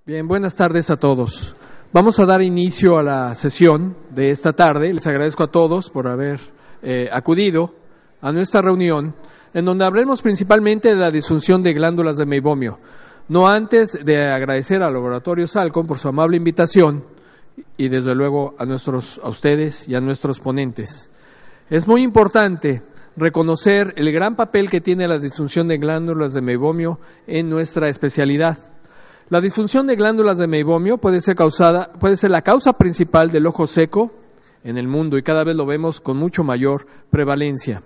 Bien, buenas tardes a todos. Vamos a dar inicio a la sesión de esta tarde. Les agradezco a todos por haber acudido a nuestra reunión, en donde hablaremos principalmente de la disfunción de glándulas de meibomio. No antes de agradecer al Laboratorio Salcom por su amable invitación y desde luego a ustedes y a nuestros ponentes. Es muy importante reconocer el gran papel que tiene la disfunción de glándulas de meibomio en nuestra especialidad. La disfunción de glándulas de meibomio puede ser la causa principal del ojo seco en el mundo y cada vez lo vemos con mucho mayor prevalencia.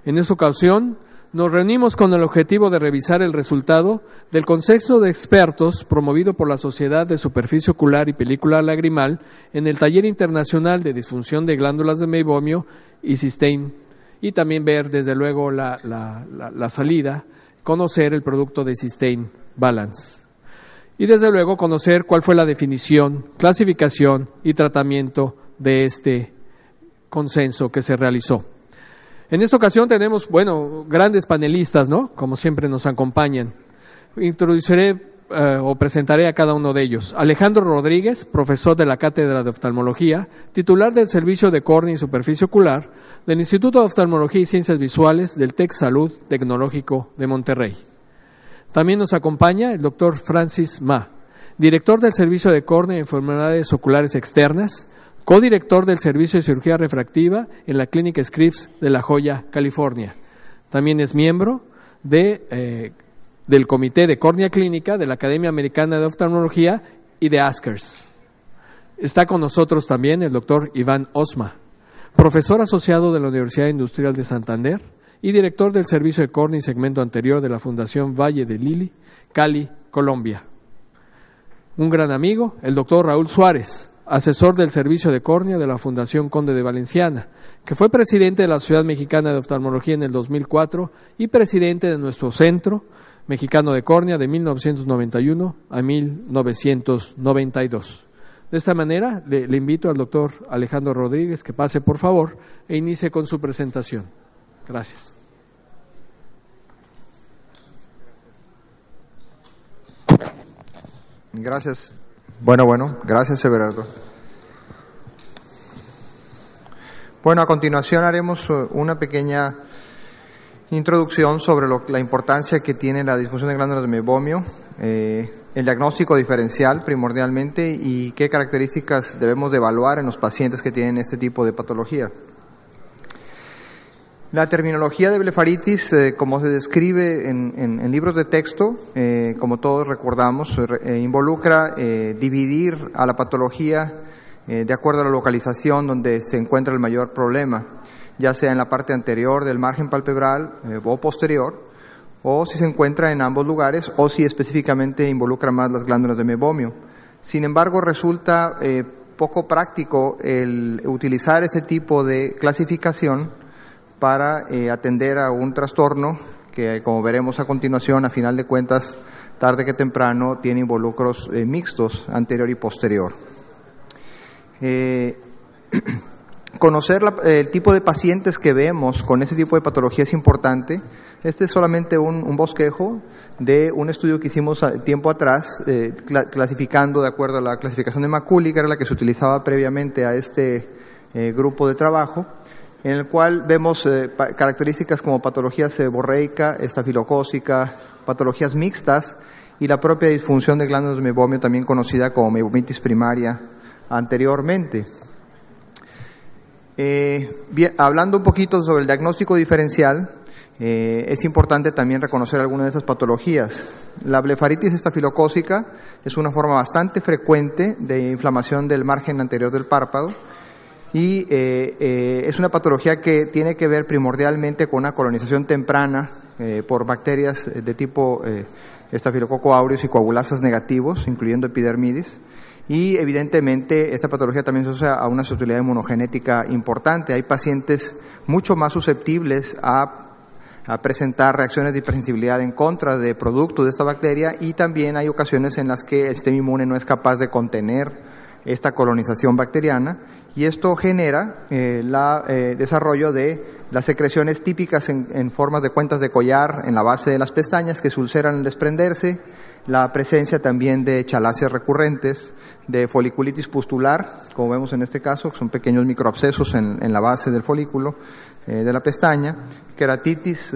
En esta ocasión nos reunimos con el objetivo de revisar el resultado del Consejo de Expertos promovido por la Sociedad de Superficie Ocular y Película Lagrimal en el Taller Internacional de Disfunción de Glándulas de Meibomio y Systane, y también ver desde luego la salida, conocer el producto de Systane Balance. Y desde luego conocer cuál fue la definición, clasificación y tratamiento de este consenso que se realizó. En esta ocasión tenemos, grandes panelistas, ¿no? Como siempre nos acompañan. Introduciré o presentaré a cada uno de ellos. Alejandro Rodríguez, profesor de la Cátedra de Oftalmología, titular del Servicio de Córnea y Superficie Ocular del Instituto de Oftalmología y Ciencias Visuales del TEC Salud Tecnológico de Monterrey. También nos acompaña el doctor Francis Ma, director del Servicio de Córnea y Enfermedades Oculares Externas, codirector del Servicio de Cirugía Refractiva en la Clínica Scripps de La Joya, California. También es miembro del Comité de Córnea Clínica de la Academia Americana de Oftalmología y de ASCRS. Está con nosotros también el doctor Iván Osma, profesor asociado de la Universidad Industrial de Santander y director del Servicio de Córnea y Segmento Anterior de la Fundación Valle de Lili, Cali, Colombia. Un gran amigo, el doctor Raúl Suárez, asesor del Servicio de Córnea de la Fundación Conde de Valenciana, que fue presidente de la Sociedad Mexicana de Oftalmología en el 2004 y presidente de nuestro Centro Mexicano de Córnea de 1991 a 1992. De esta manera, le invito al doctor Alejandro Rodríguez que pase, por favor, e inicie con su presentación. Gracias. Gracias. Gracias, Everardo. Bueno, a continuación haremos una pequeña introducción sobre la importancia que tiene la disfunción de glándulas de meibomio, el diagnóstico diferencial primordialmente y qué características debemos de evaluar en los pacientes que tienen este tipo de patología. La terminología de blefaritis, como se describe en libros de texto, como todos recordamos, involucra dividir a la patología de acuerdo a la localización donde se encuentra el mayor problema, ya sea en la parte anterior del margen palpebral o posterior, o si se encuentra en ambos lugares, o si específicamente involucra más las glándulas de meibomio. Sin embargo, resulta poco práctico el utilizar ese tipo de clasificación para atender a un trastorno que, como veremos a continuación, a final de cuentas, tarde que temprano, tiene involucros mixtos, anterior y posterior. Conocer el tipo de pacientes que vemos con ese tipo de patología es importante. Este es solamente un bosquejo de un estudio que hicimos tiempo atrás, clasificando de acuerdo a la clasificación de Macaulay, que era la que se utilizaba previamente a este grupo de trabajo, en el cual vemos características como patología seborreica, estafilocócica, patologías mixtas y la propia disfunción de glándulas de meibomio, también conocida como meibomitis primaria anteriormente. Hablando un poquito sobre el diagnóstico diferencial, es importante también reconocer algunas de esas patologías. La blefaritis estafilocócica es una forma bastante frecuente de inflamación del margen anterior del párpado y es una patología que tiene que ver primordialmente con una colonización temprana por bacterias de tipo Staphylococcus aureus y coagulasas negativos, incluyendo epidermidis. Y evidentemente esta patología también se asocia a una susceptibilidad inmunogenética importante. Hay pacientes mucho más susceptibles a presentar reacciones de hipersensibilidad en contra de productos de esta bacteria, y también hay ocasiones en las que el sistema inmune no es capaz de contener esta colonización bacteriana, y esto genera el desarrollo de las secreciones típicas en formas de cuentas de collar en la base de las pestañas que se ulceran al desprenderse, la presencia también de chaláceas recurrentes, de foliculitis pustular, como vemos en este caso, que son pequeños microabscesos en la base del folículo de la pestaña, queratitis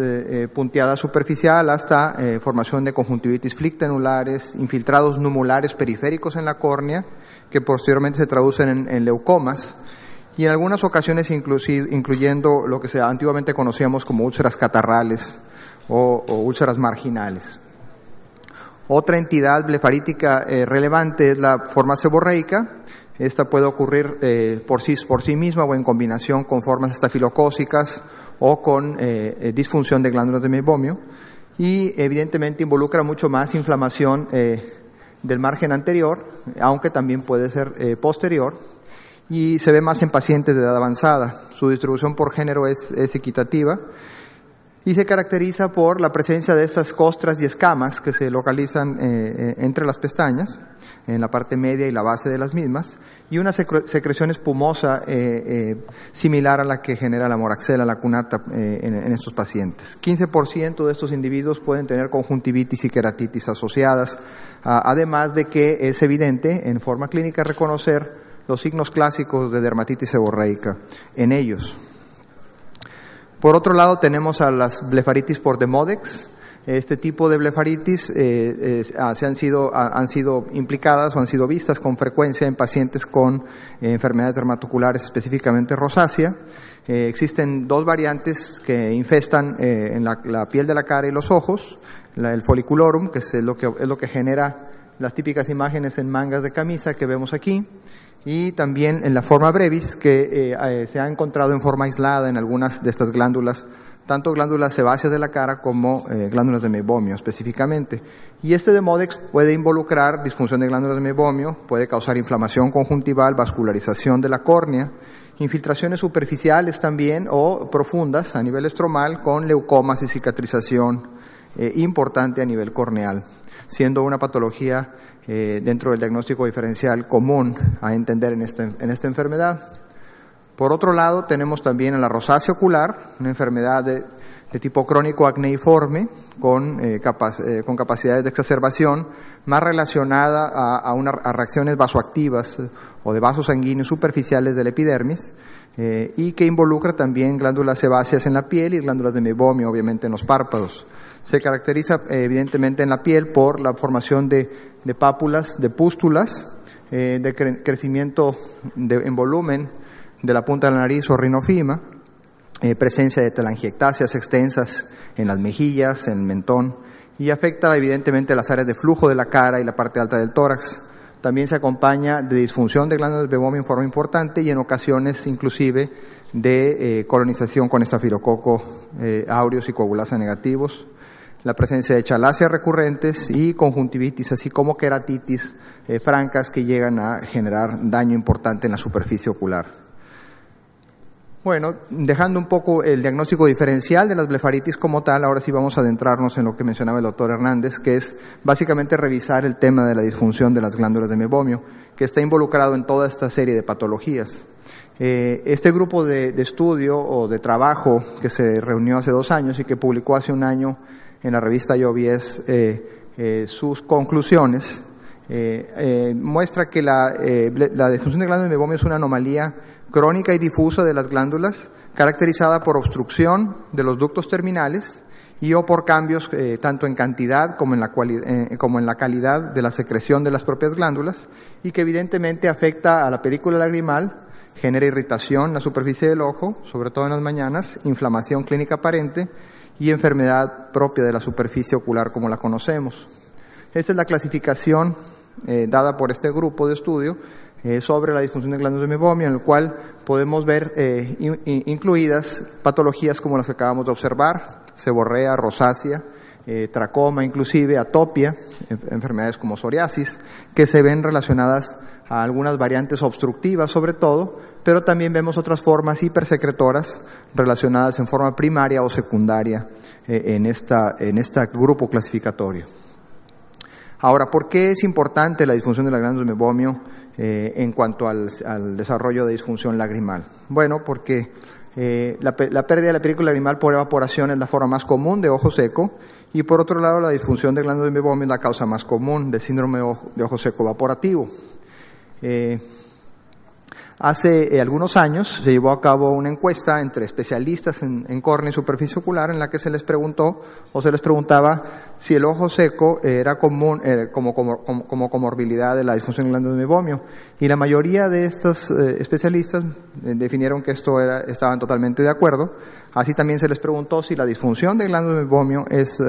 punteada superficial hasta formación de conjuntivitis flictenulares, infiltrados numulares periféricos en la córnea, que posteriormente se traducen en leucomas, y en algunas ocasiones incluyendo lo que antiguamente conocíamos como úlceras catarrales o úlceras marginales. Otra entidad blefarítica relevante es la forma seborreica. Esta puede ocurrir por sí misma o en combinación con formas estafilocócicas o con disfunción de glándulas de meiomio, y evidentemente involucra mucho más inflamación del margen anterior, aunque también puede ser posterior, y se ve más en pacientes de edad avanzada. Su distribución por género es equitativa y se caracteriza por la presencia de estas costras y escamas que se localizan entre las pestañas, en la parte media y la base de las mismas, y una secreción espumosa similar a la que genera la moraxella lacunata en estos pacientes. 15% de estos individuos pueden tener conjuntivitis y queratitis asociadas, además de que es evidente en forma clínica reconocer los signos clásicos de dermatitis seborreica en ellos. Por otro lado, tenemos a las blefaritis por Demodex. Este tipo de blefaritis han sido implicadas o han sido vistas con frecuencia en pacientes con enfermedades dermatoculares, específicamente rosácea. Existen dos variantes que infestan en la piel de la cara y los ojos, el folliculorum, que es lo que genera las típicas imágenes en mangas de camisa que vemos aquí, y también en la forma brevis, que se ha encontrado en forma aislada en algunas de estas glándulas, tanto glándulas sebáceas de la cara como glándulas de meibomio específicamente. Y este Demodex puede involucrar disfunción de glándulas de meibomio, puede causar inflamación conjuntival, vascularización de la córnea, infiltraciones superficiales también o profundas a nivel estromal con leucomas y cicatrización importante a nivel corneal, siendo una patología dentro del diagnóstico diferencial común a entender en esta enfermedad. Por otro lado, tenemos también a la rosácea ocular, una enfermedad de tipo crónico acneiforme con capacidades de exacerbación más relacionada a reacciones vasoactivas o de vasos sanguíneos superficiales del epidermis, y que involucra también glándulas sebáceas en la piel y glándulas de meibomio, obviamente, en los párpados. Se caracteriza evidentemente en la piel por la formación de pápulas, de pústulas, de crecimiento en volumen de la punta de la nariz o rinofima, presencia de telangiectasias extensas en las mejillas, en el mentón, y afecta evidentemente las áreas de flujo de la cara y la parte alta del tórax. También se acompaña de disfunción de glándulas de meibomio en forma importante y en ocasiones inclusive de colonización con estafilococo aureus y coagulasa negativos, la presencia de chaláceas recurrentes y conjuntivitis, así como queratitis francas que llegan a generar daño importante en la superficie ocular. Bueno, dejando un poco el diagnóstico diferencial de las blefaritis como tal, ahora sí vamos a adentrarnos en lo que mencionaba el doctor Hernández, que es básicamente revisar el tema de la disfunción de las glándulas de meibomio, que está involucrado en toda esta serie de patologías. Este grupo de estudio o de trabajo que se reunió hace 2 años y que publicó hace 1 año en la revista Llovies sus conclusiones, muestra que la disfunción de glándulas de meibomio es una anomalía crónica y difusa de las glándulas, caracterizada por obstrucción de los ductos terminales y o por cambios tanto en cantidad como en la calidad de la secreción de las propias glándulas, y que evidentemente afecta a la película lagrimal, genera irritación en la superficie del ojo, sobre todo en las mañanas, inflamación clínica aparente y enfermedad propia de la superficie ocular como la conocemos. Esta es la clasificación dada por este grupo de estudio sobre la disfunción de glándulas de meibomio, en el cual podemos ver incluidas patologías como las que acabamos de observar: seborrea, rosácea, tracoma, inclusive atopia, enfermedades como psoriasis, que se ven relacionadas a algunas variantes obstructivas sobre todo, pero también vemos otras formas hipersecretoras relacionadas en forma primaria o secundaria en este grupo clasificatorio. Ahora, ¿por qué es importante la disfunción de las glándulas de meibomio en cuanto al desarrollo de disfunción lagrimal? Bueno, porque la pérdida de la película lagrimal por evaporación es la forma más común de ojo seco, Y por otro lado, la disfunción de glándulas de meiomio es la causa más común del síndrome de ojo seco evaporativo. Hace algunos años se llevó a cabo una encuesta entre especialistas en córnea y superficie ocular en la que se les preguntó o se les preguntaba si el ojo seco era común como comorbilidad de la disfunción de glándulas de meiomio. Y la mayoría de estos especialistas definieron que estaban totalmente de acuerdo. Así también se les preguntó si la disfunción de glándulas de meiomio es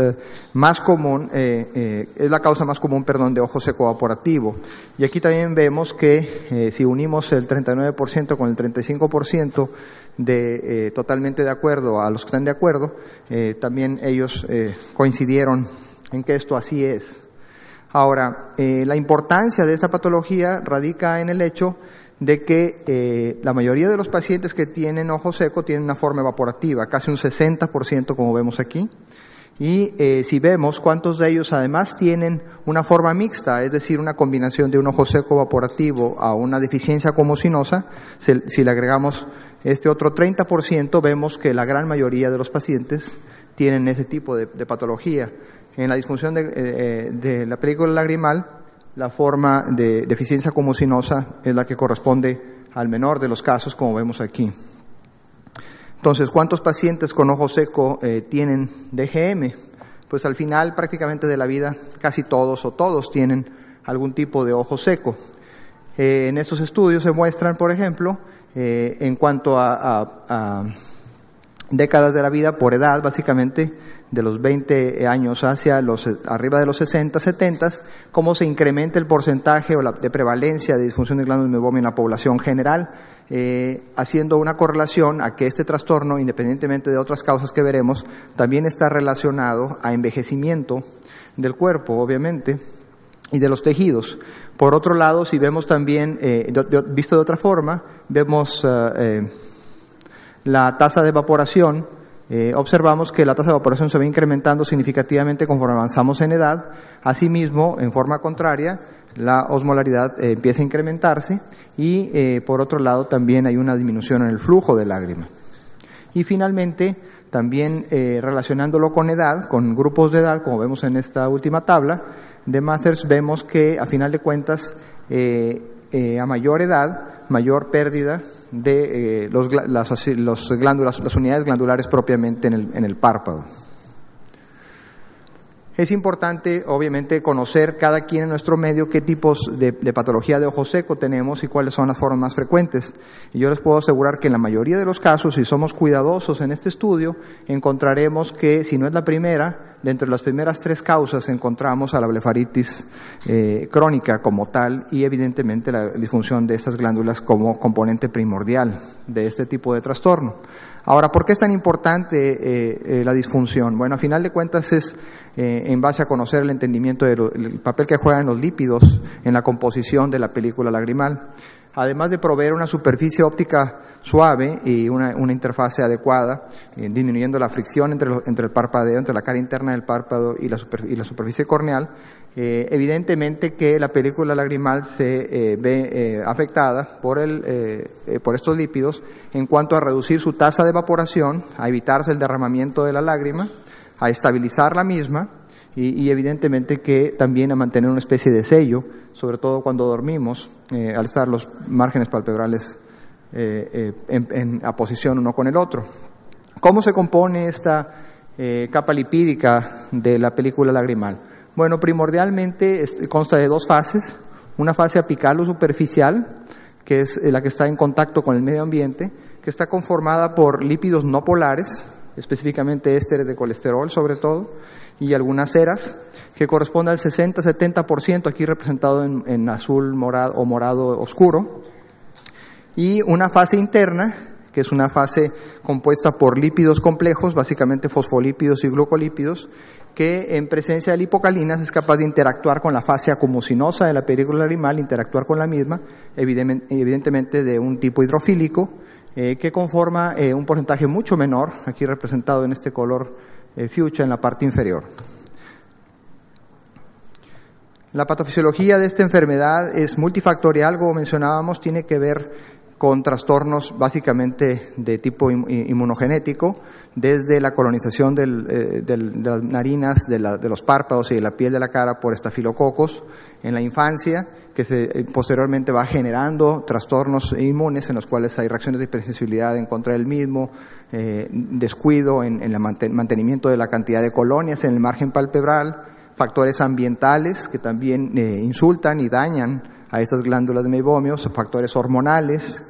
más común, es la causa más común, de ojo seco evaporativo. Y aquí también vemos que si unimos el 39% con el 35% de totalmente de acuerdo a los que están de acuerdo, también ellos coincidieron en que esto así es. Ahora, la importancia de esta patología radica en el hecho de que la mayoría de los pacientes que tienen ojo seco tienen una forma evaporativa, casi un 60% como vemos aquí. Y si vemos cuántos de ellos además tienen una forma mixta, es decir, una combinación de un ojo seco evaporativo a una deficiencia comocinosa, si le agregamos este otro 30%, vemos que la gran mayoría de los pacientes tienen ese tipo de patología. En la disfunción de la película lagrimal, la forma de deficiencia comocinosa es la que corresponde al menor de los casos, como vemos aquí. Entonces, ¿cuántos pacientes con ojo seco tienen DGM? Pues al final prácticamente de la vida, casi todos o todos tienen algún tipo de ojo seco. En estos estudios se muestran, por ejemplo, en cuanto a décadas de la vida por edad, básicamente, de los 20 años hacia arriba de los 60, 70, cómo se incrementa el porcentaje de prevalencia de disfunción de glándulas de meiomio en la población general, haciendo una correlación a que este trastorno, independientemente de otras causas que veremos, también está relacionado a envejecimiento del cuerpo, obviamente, y de los tejidos. Por otro lado, si vemos también, visto de otra forma, vemos la tasa de evaporación. Observamos que la tasa de evaporación se va incrementando significativamente conforme avanzamos en edad. Asimismo, en forma contraria, la osmolaridad empieza a incrementarse y, por otro lado, también hay una disminución en el flujo de lágrima. Y finalmente, también relacionándolo con edad, con grupos de edad, como vemos en esta última tabla de Mathers, vemos que, a final de cuentas, a mayor edad, mayor pérdida de las unidades glandulares propiamente en el párpado. Es importante, obviamente, conocer cada quien en nuestro medio qué tipos de patología de ojo seco tenemos y cuáles son las formas más frecuentes. Y yo les puedo asegurar que en la mayoría de los casos, si somos cuidadosos en este estudio, encontraremos que, si no es la primera, de entre las primeras 3 causas encontramos a la blefaritis crónica como tal y, evidentemente, la disfunción de estas glándulas como componente primordial de este tipo de trastorno. Ahora, ¿por qué es tan importante la disfunción? Bueno, a final de cuentas es en base a conocer el entendimiento del papel que juegan los lípidos en la composición de la película lagrimal. Además de proveer una superficie óptica suave y una interfase adecuada, disminuyendo la fricción entre el parpadeo, entre la cara interna del párpado y la superficie corneal, evidentemente que la película lagrimal se ve afectada por estos lípidos en cuanto a reducir su tasa de evaporación, a evitarse el derramamiento de la lágrima, a estabilizar la misma y evidentemente que también a mantener una especie de sello, sobre todo cuando dormimos, al estar los márgenes palpebrales en aposición uno con el otro. ¿Cómo se compone esta capa lipídica de la película lagrimal? Bueno, primordialmente consta de 2 fases, una fase apical o superficial, que es la que está en contacto con el medio ambiente, que está conformada por lípidos no polares, específicamente ésteres de colesterol sobre todo, y algunas ceras, que corresponde al 60-70%, aquí representado en azul morado o morado oscuro, y una fase interna, que es una fase compuesta por lípidos complejos, básicamente fosfolípidos y glucolípidos, que en presencia de lipocalinas es capaz de interactuar con la fase acumocinosa de la película lagrimal, interactuar con la misma, evidentemente de un tipo hidrofílico, que conforma un porcentaje mucho menor, aquí representado en este color fuchsia en la parte inferior. La patofisiología de esta enfermedad es multifactorial, como mencionábamos, tiene que ver con trastornos básicamente de tipo inmunogenético, desde la colonización de las narinas, de los párpados y de la piel de la cara por estafilococos en la infancia, que posteriormente va generando trastornos inmunes en los cuales hay reacciones de hipersensibilidad en contra del mismo, descuido en el mantenimiento de la cantidad de colonias en el margen palpebral, factores ambientales que también insultan y dañan a estas glándulas de meibomios, factores hormonales,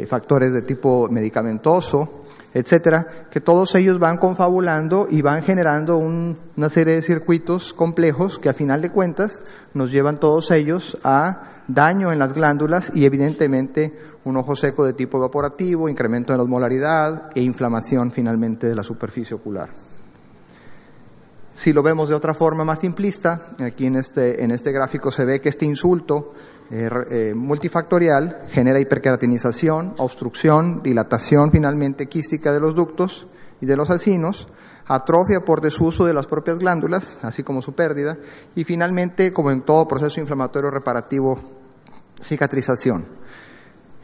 factores de tipo medicamentoso, etcétera, que todos ellos van confabulando y van generando una serie de circuitos complejos que a final de cuentas nos llevan todos ellos a daño en las glándulas y evidentemente un ojo seco de tipo evaporativo, incremento de la osmolaridad e inflamación finalmente de la superficie ocular. Si lo vemos de otra forma más simplista, aquí en este gráfico se ve que este insulto multifactorial genera hiperqueratinización, obstrucción, dilatación finalmente quística de los ductos y de los acinos, atrofia por desuso de las propias glándulas, así como su pérdida, y finalmente, como en todo proceso inflamatorio reparativo, cicatrización.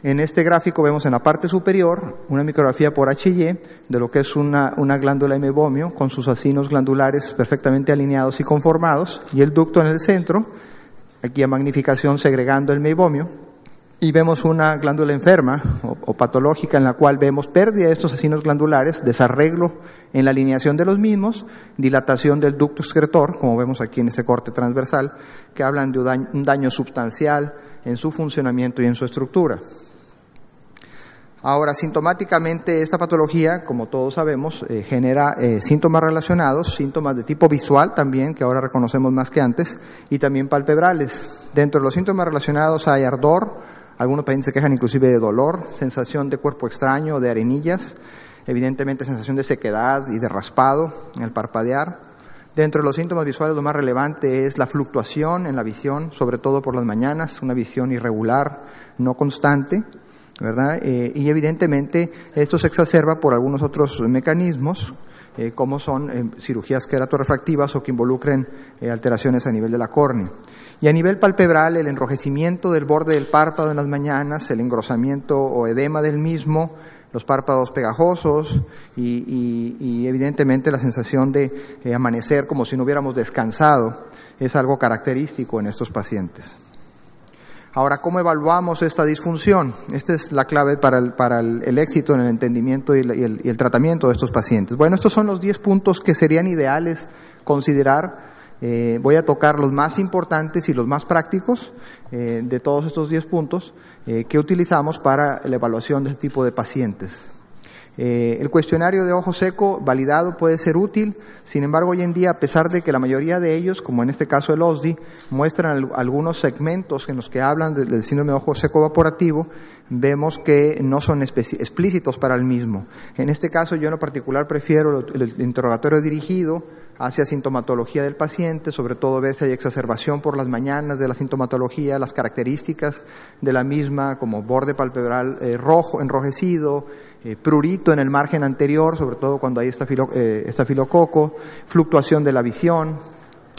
En este gráfico vemos en la parte superior una micrografía por H&E de lo que es una glándula de meibomio con sus acinos glandulares perfectamente alineados y conformados, y el ducto en el centro, aquí a magnificación segregando el meibomio, y vemos una glándula enferma o patológica en la cual vemos pérdida de estos acinos glandulares, desarreglo en la alineación de los mismos, dilatación del ducto excretor, como vemos aquí en este corte transversal, que hablan de un daño substancial en su funcionamiento y en su estructura. Ahora, sintomáticamente esta patología, como todos sabemos, genera síntomas relacionados, síntomas de tipo visual también, que ahora reconocemos más que antes, y también palpebrales. Dentro de los síntomas relacionados hay ardor, algunos pacientes se quejan inclusive de dolor, sensación de cuerpo extraño, de arenillas, evidentemente sensación de sequedad y de raspado en el parpadear. Dentro de los síntomas visuales lo más relevante es la fluctuación en la visión, sobre todo por las mañanas, una visión irregular, no constante, ¿verdad? Y evidentemente esto se exacerba por algunos otros mecanismos, como son cirugías queratorefractivas o que involucren alteraciones a nivel de la córnea. Y a nivel palpebral, el enrojecimiento del borde del párpado en las mañanas, el engrosamiento o edema del mismo, los párpados pegajosos y evidentemente la sensación de amanecer como si no hubiéramos descansado, es algo característico en estos pacientes. Ahora, ¿cómo evaluamos esta disfunción? Esta es la clave para el éxito en el entendimiento y el tratamiento de estos pacientes. Bueno, estos son los 10 puntos que serían ideales considerar. Voy a tocar los más importantes y los más prácticos de todos estos 10 puntos que utilizamos para la evaluación de este tipo de pacientes. El cuestionario de ojo seco validado puede ser útil, sin embargo hoy en día, a pesar de que la mayoría de ellos, como en este caso el OSDI, muestran algunos segmentos en los que hablan del síndrome de ojo seco evaporativo, vemos que no son explícitos para el mismo. En este caso yo en lo particular prefiero el interrogatorio dirigido hacia sintomatología del paciente, sobre todo ver si hay exacerbación por las mañanas de la sintomatología, las características de la misma, como borde palpebral rojo, enrojecido, prurito en el margen anterior, sobre todo cuando hay estafilococo, fluctuación de la visión,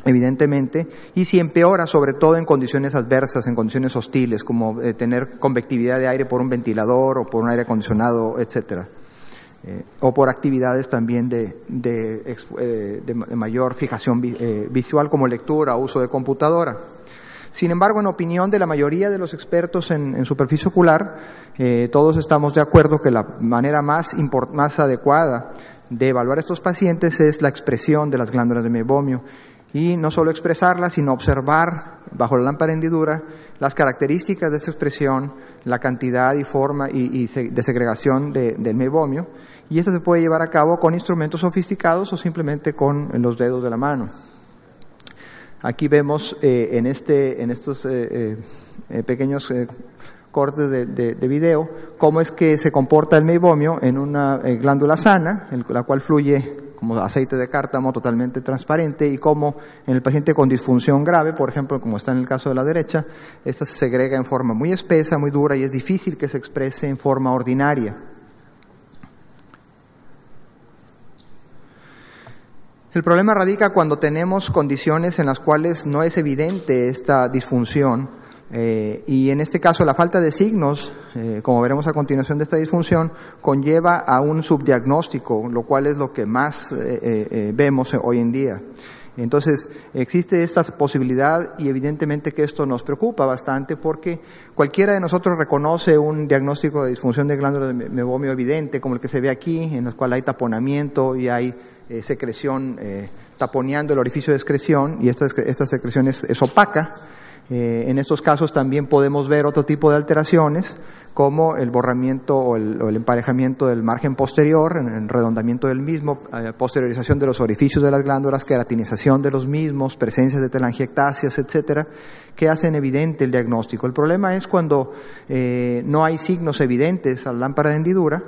evidentemente, y si empeora, sobre todo en condiciones adversas, en condiciones hostiles, como tener convectividad de aire por un ventilador o por un aire acondicionado, etcétera. O por actividades también de mayor fijación visual como lectura o uso de computadora. Sin embargo, en opinión de la mayoría de los expertos en superficie ocular, todos estamos de acuerdo que la manera más adecuada de evaluar a estos pacientes es la expresión de las glándulas de meibomio. Y no solo expresarlas, sino observar bajo la lámpara de hendidura las características de esa expresión, la cantidad y forma de segregación del meibomio. Y esto se puede llevar a cabo con instrumentos sofisticados o simplemente con los dedos de la mano. Aquí vemos en estos pequeños cortes de video cómo es que se comporta el meibomio en una glándula sana, la cual fluye como aceite de cártamo totalmente transparente, y cómo en el paciente con disfunción grave, por ejemplo, como está en el caso de la derecha, esta se segrega en forma muy espesa, muy dura, y es difícil que se exprese en forma ordinaria. El problema radica cuando tenemos condiciones en las cuales no es evidente esta disfunción, Y en este caso la falta de signos, como veremos a continuación de esta disfunción, conlleva a un subdiagnóstico, lo cual es lo que más vemos hoy en día. Entonces, existe esta posibilidad y evidentemente que esto nos preocupa bastante porque cualquiera de nosotros reconoce un diagnóstico de disfunción de glándula de mebomio evidente, como el que se ve aquí, en el cual hay taponamiento y hay secreción taponeando el orificio de excreción, y esta secreción es opaca. En estos casos también podemos ver otro tipo de alteraciones, como el borramiento o el emparejamiento del margen posterior, el redondamiento del mismo, posteriorización de los orificios de las glándulas, queratinización de los mismos, presencia de telangiectasias, etcétera, que hacen evidente el diagnóstico. El problema es cuando no hay signos evidentes a la lámpara de hendidura,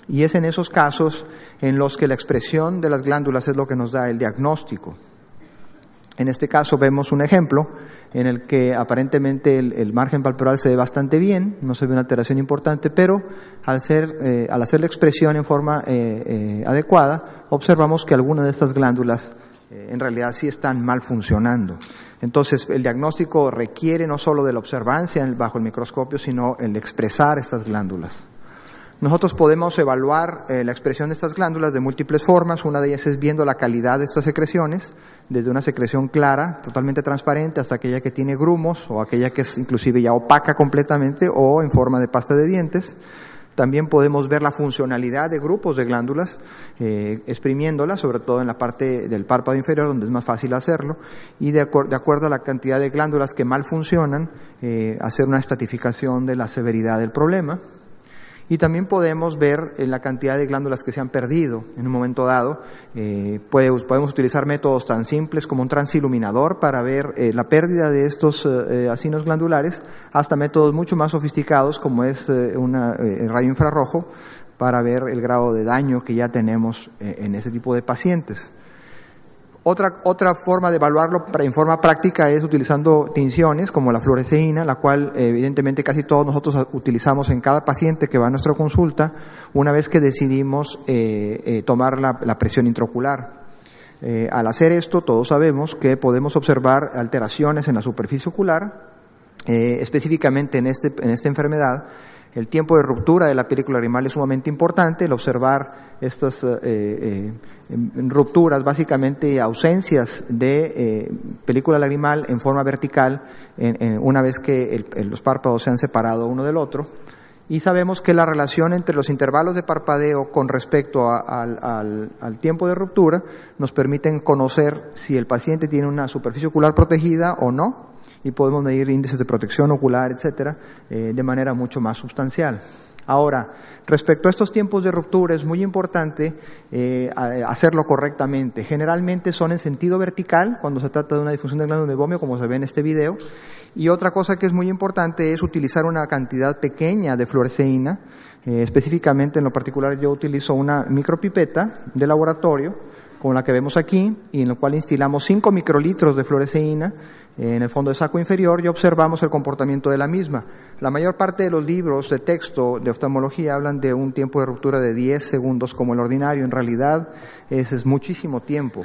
y es en esos casos en los que la expresión de las glándulas es lo que nos da el diagnóstico. En este caso vemos un ejemplo en el que aparentemente el margen palpebral se ve bastante bien, no se ve una alteración importante, pero al hacer la expresión en forma adecuada, observamos que algunas de estas glándulas en realidad sí están mal funcionando. Entonces, el diagnóstico requiere no solo de la observancia bajo el microscopio, sino el expresar estas glándulas. Nosotros podemos evaluar la expresión de estas glándulas de múltiples formas. Una de ellas es viendo la calidad de estas secreciones, desde una secreción clara, totalmente transparente, hasta aquella que tiene grumos, o aquella que es inclusive ya opaca completamente, o en forma de pasta de dientes. También podemos ver la funcionalidad de grupos de glándulas, exprimiéndolas, sobre todo en la parte del párpado inferior, donde es más fácil hacerlo, y de acuerdo a la cantidad de glándulas que mal funcionan, hacer una estratificación de la severidad del problema. Y también podemos ver la cantidad de glándulas que se han perdido en un momento dado. Podemos utilizar métodos tan simples como un transiluminador para ver la pérdida de estos acinos glandulares, hasta métodos mucho más sofisticados como es un rayo infrarrojo para ver el grado de daño que ya tenemos en ese tipo de pacientes. Otra forma de evaluarlo en forma práctica es utilizando tinciones como la fluoresceína, la cual evidentemente casi todos nosotros utilizamos en cada paciente que va a nuestra consulta una vez que decidimos tomar la presión intraocular. Al hacer esto, todos sabemos que podemos observar alteraciones en la superficie ocular, específicamente en esta enfermedad. El tiempo de ruptura de la película lagrimal es sumamente importante. El observar estas rupturas, básicamente ausencias de película lagrimal en forma vertical, una vez que los párpados se han separado uno del otro. Y sabemos que la relación entre los intervalos de parpadeo con respecto al tiempo de ruptura nos permiten conocer si el paciente tiene una superficie ocular protegida o no, y podemos medir índices de protección ocular, etcétera, de manera mucho más sustancial. Ahora, respecto a estos tiempos de ruptura, es muy importante hacerlo correctamente. Generalmente son en sentido vertical cuando se trata de una disfunción de glándula de mebomio, como se ve en este video. Y otra cosa que es muy importante es utilizar una cantidad pequeña de fluoresceína. Específicamente, en lo particular, yo utilizo una micropipeta de laboratorio, como la que vemos aquí, y en la cual instilamos 5 microlitros de fluoresceína en el fondo del saco inferior y observamos el comportamiento de la misma. La mayor parte de los libros de texto de oftalmología hablan de un tiempo de ruptura de 10 segundos como el ordinario. En realidad es muchísimo tiempo.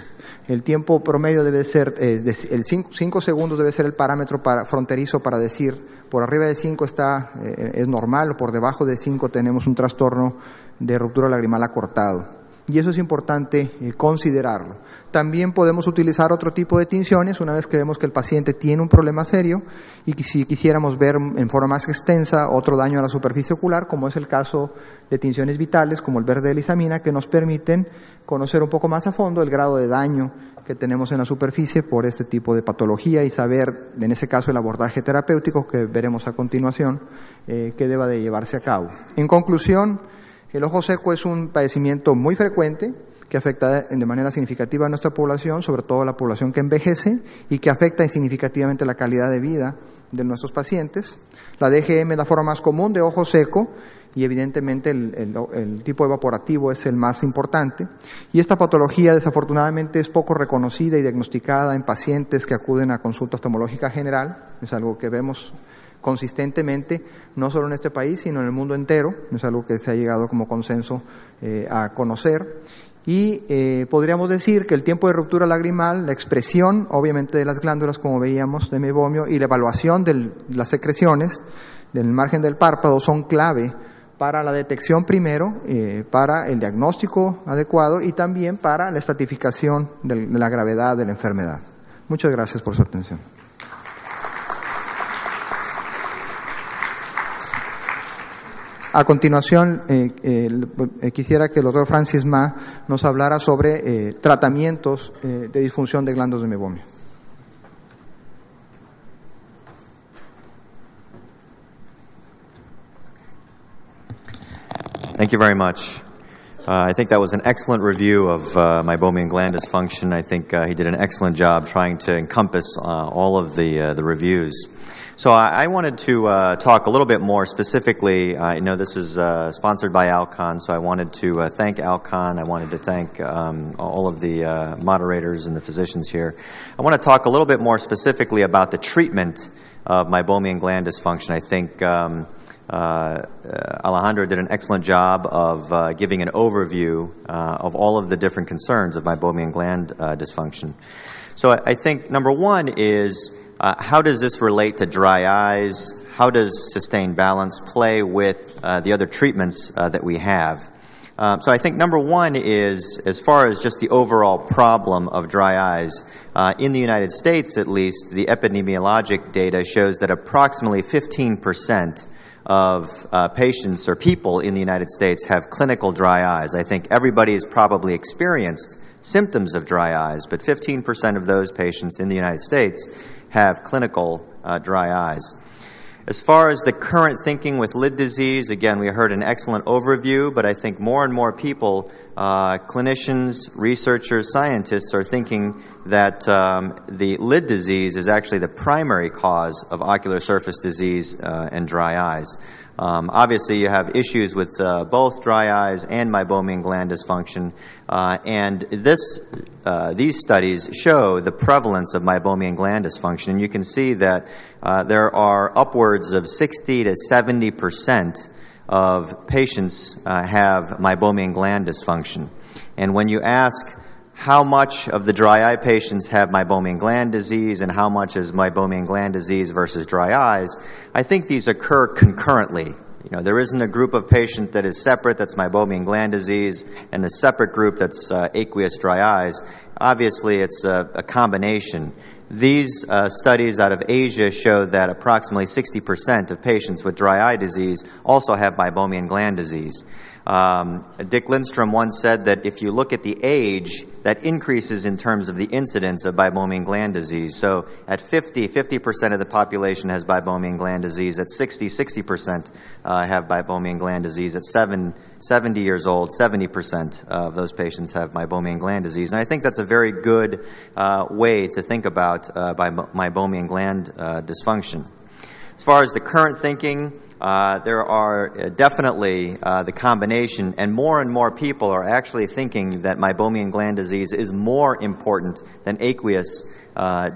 El tiempo promedio debe ser, 5 segundos debe ser el parámetro fronterizo para decir por arriba de 5 es normal, o por debajo de 5 tenemos un trastorno de ruptura lagrimal acortado. Y eso es importante considerarlo. También podemos utilizar otro tipo de tinciones una vez que vemos que el paciente tiene un problema serio y si quisiéramos ver en forma más extensa otro daño a la superficie ocular, como es el caso de tinciones vitales como el verde de lisamina, que nos permiten conocer un poco más a fondo el grado de daño que tenemos en la superficie por este tipo de patología y saber, en ese caso, el abordaje terapéutico que veremos a continuación que deba de llevarse a cabo. En conclusión, el ojo seco es un padecimiento muy frecuente que afecta de manera significativa a nuestra población, sobre todo a la población que envejece, y que afecta significativamente la calidad de vida de nuestros pacientes. La DGM es la forma más común de ojo seco y evidentemente el tipo evaporativo es el más importante. Y esta patología desafortunadamente es poco reconocida y diagnosticada en pacientes que acuden a consulta oftalmológica general. Es algo que vemos consistentemente, no solo en este país, sino en el mundo entero. Es algo que se ha llegado como consenso a conocer. Y podríamos decir que el tiempo de ruptura lagrimal, la expresión obviamente de las glándulas, como veíamos, de mebomio, y la evaluación de las secreciones del margen del párpado son clave para la detección primero, para el diagnóstico adecuado y también para la estratificación de la gravedad de la enfermedad. Muchas gracias por su atención. A continuación, quisiera que el doctor Francis Ma nos hablara sobre tratamientos de disfunción de glándulas de mebomio. Thank you very much. I think that was an excellent review of meibomian gland dysfunction. I think he did an excellent job trying to encompass all of the reviews. So I wanted to talk a little bit more specifically. I know this is sponsored by Alcon, so I wanted to thank Alcon. I wanted to thank all of the moderators and the physicians here. I want to talk a little bit more specifically about the treatment of meibomian gland dysfunction. I think Alejandro did an excellent job of giving an overview of all of the different concerns of meibomian gland dysfunction. So I think number one is how does this relate to dry eyes? How does sustained balance play with the other treatments that we have? So I think number one is, as far as just the overall problem of dry eyes, in the United States at least, the epidemiologic data shows that approximately 15% of patients or people in the United States have clinical dry eyes. I think everybody has probably experienced symptoms of dry eyes, but 15% of those patients in the United States have clinical dry eyes. As far as the current thinking with lid disease, again, we heard an excellent overview, but I think more and more people, clinicians, researchers, scientists, are thinking that the lid disease is actually the primary cause of ocular surface disease and dry eyes. Obviously, you have issues with both dry eyes and meibomian gland dysfunction, and these studies show the prevalence of meibomian gland dysfunction. And you can see that there are upwards of 60 to 70% of patients have meibomian gland dysfunction. And when you ask how much of the dry eye patients have meibomian gland disease and how much is meibomian gland disease versus dry eyes, I think these occur concurrently. You know, there isn't a group of patients that is separate that's meibomian gland disease and a separate group that's aqueous dry eyes. Obviously, it's a combination. These studies out of Asia show that approximately 60% of patients with dry eye disease also have meibomian gland disease. Dick Lindstrom once said that if you look at the age, that increases in terms of the incidence of meibomian gland disease. So at 50% of the population has meibomian gland disease. At 60% have meibomian gland disease. At 70 years old, 70% of those patients have meibomian gland disease. And I think that's a very good way to think about meibomian gland dysfunction. As far as the current thinking, there are definitely the combination, and more people are actually thinking that meibomian gland disease is more important than aqueous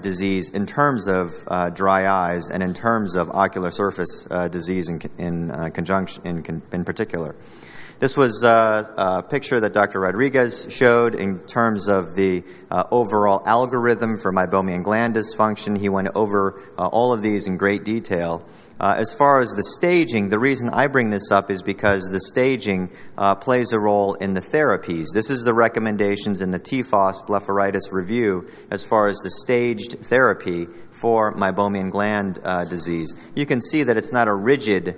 disease in terms of dry eyes and in terms of ocular surface disease in particular. This was a picture that Dr. Rodriguez showed in terms of the overall algorithm for meibomian gland dysfunction. He went over all of these in great detail. As far as the staging, the reason I bring this up is because the staging plays a role in the therapies. This is the recommendations in the TFOS blepharitis review as far as the staged therapy for meibomian gland disease. You can see that it's not a rigid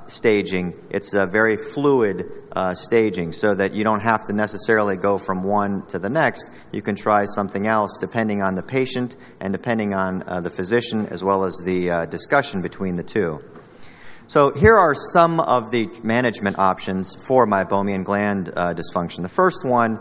staging. It's a very fluid staging, so that you don't have to necessarily go from one to the next. You can try something else depending on the patient and depending on the physician, as well as the discussion between the two. So here are some of the management options for meibomian gland dysfunction. The first one,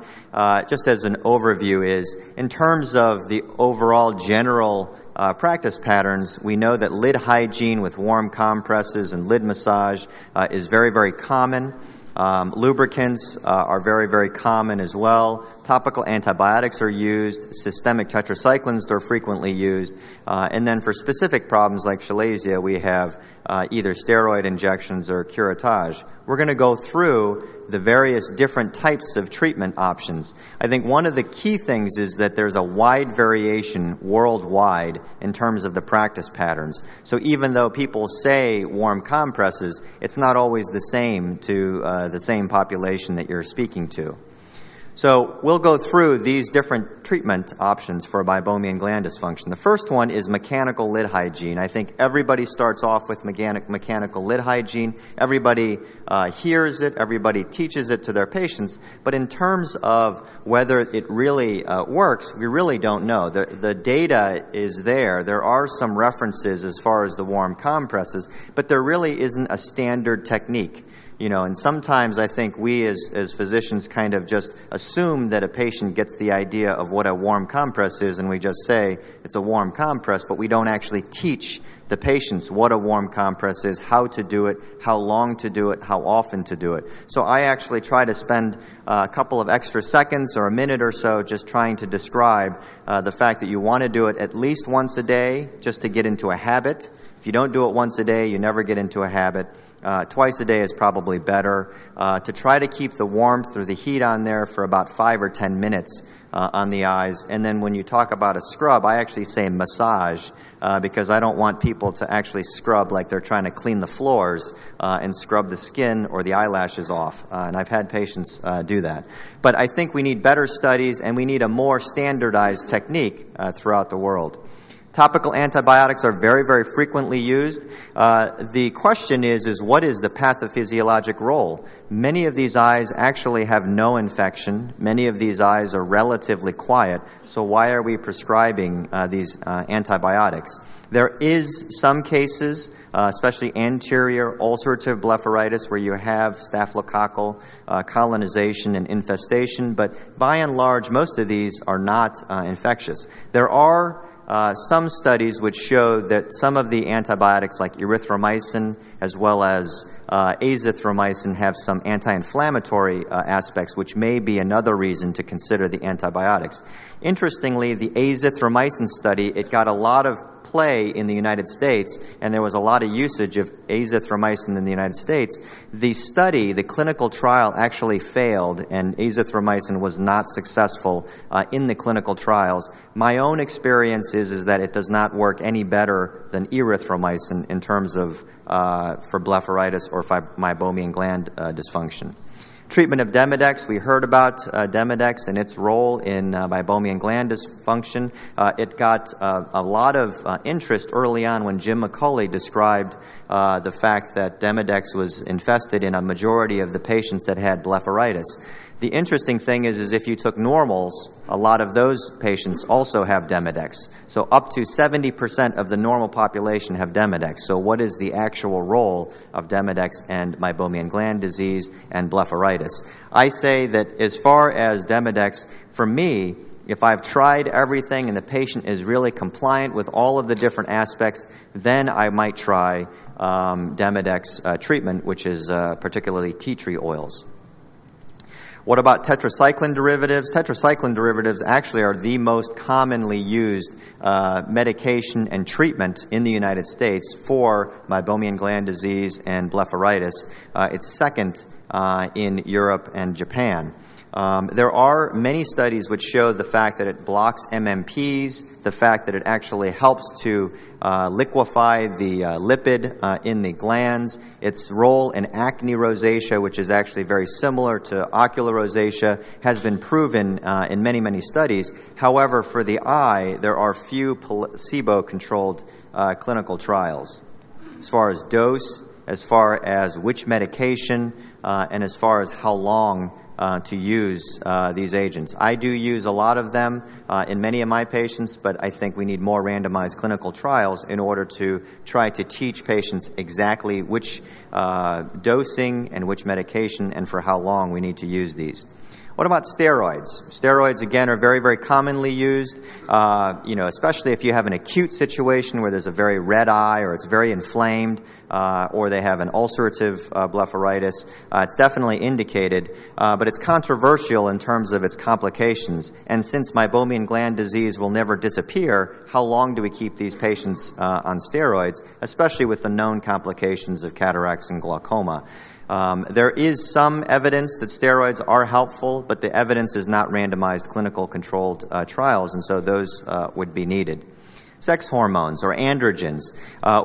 just as an overview, is in terms of the overall general practice patterns, we know that lid hygiene with warm compresses and lid massage is very, very common. Lubricants are very, very common as well. Topical antibiotics are used. Systemic tetracyclines are frequently used. And then for specific problems like chalazion, we have either steroid injections or curettage. We're going to go through the various different types of treatment options. I think one of the key things is that there's a wide variation worldwide in terms of the practice patterns. So even though people say warm compresses, it's not always the same to the same population that you're speaking to. So we'll go through these different treatment options for meibomian gland dysfunction. The first one is mechanical lid hygiene. I think everybody starts off with mechanical lid hygiene. Everybody hears it. Everybody teaches it to their patients. But in terms of whether it really works, we really don't know. The data is there. There are some references as far as the warm compresses, but there really isn't a standard technique. And sometimes I think we as physicians kind of just assume that a patient gets the idea of what a warm compress is, and we just say it's a warm compress, but we don't actually teach the patients what a warm compress is, how to do it, how long to do it, how often to do it. So I actually try to spend a couple of extra seconds or a minute or so just trying to describe the fact that you want to do it at least once a day just to get into a habit. If you don't do it once a day, you never get into a habit. Twice a day is probably better. To try to keep the warmth or the heat on there for about 5 or 10 minutes on the eyes. And then when you talk about a scrub, I actually say massage because I don't want people to actually scrub like they're trying to clean the floors and scrub the skin or the eyelashes off. And I've had patients do that. But I think we need better studies and we need a more standardized technique throughout the world. Topical antibiotics are very, very frequently used. The question is what is the pathophysiologic role? Many of these eyes actually have no infection. Many of these eyes are relatively quiet. So why are we prescribing these antibiotics? There is some cases, especially anterior ulcerative blepharitis, where you have staphylococcal colonization and infestation. But by and large, most of these are not infectious. There are some studies which show that some of the antibiotics like erythromycin as well as azithromycin have some anti-inflammatory aspects, which may be another reason to consider the antibiotics. Interestingly, the azithromycin study, it got a lot of play in the United States, and there was a lot of usage of azithromycin in the United States. The study, the clinical trial, actually failed, and azithromycin was not successful in the clinical trials. My own experience is that it does not work any better than erythromycin in terms of for blepharitis or meibomian gland dysfunction. Treatment of Demodex, we heard about Demodex and its role in meibomian gland dysfunction. It got a lot of interest early on when Jim McCulley described the fact that Demodex was infested in a majority of the patients that had blepharitis. The interesting thing is if you took normals, a lot of those patients also have Demodex. So up to 70% of the normal population have Demodex. So what is the actual role of Demodex and meibomian gland disease and blepharitis? I say that as far as Demodex, for me, if I've tried everything and the patient is really compliant with all of the different aspects, then I might try Demodex treatment, which is particularly tea tree oils. What about tetracycline derivatives? Tetracycline derivatives actually are the most commonly used medication and treatment in the United States for meibomian gland disease and blepharitis. It's second in Europe and Japan. There are many studies which show the fact that it blocks MMPs, the fact that it actually helps to liquefy the lipid in the glands, its role in acne rosacea, which is actually very similar to ocular rosacea, has been proven in many, many studies. However, for the eye, there are few placebo-controlled clinical trials. As far as dose, as far as which medication, and as far as how long to use these agents. I do use a lot of them in many of my patients, but I think we need more randomized clinical trials in order to try to teach patients exactly which dosing and which medication and for how long we need to use these. What about steroids? Steroids, again, are very, very commonly used, especially if you have an acute situation where there's a very red eye or it's very inflamed or they have an ulcerative blepharitis. It's definitely indicated, but it's controversial in terms of its complications. And since meibomian gland disease will never disappear, how long do we keep these patients on steroids, especially with the known complications of cataracts and glaucoma? There is some evidence that steroids are helpful, but the evidence is not randomized clinical controlled trials, and so those would be needed. Sex hormones or androgens.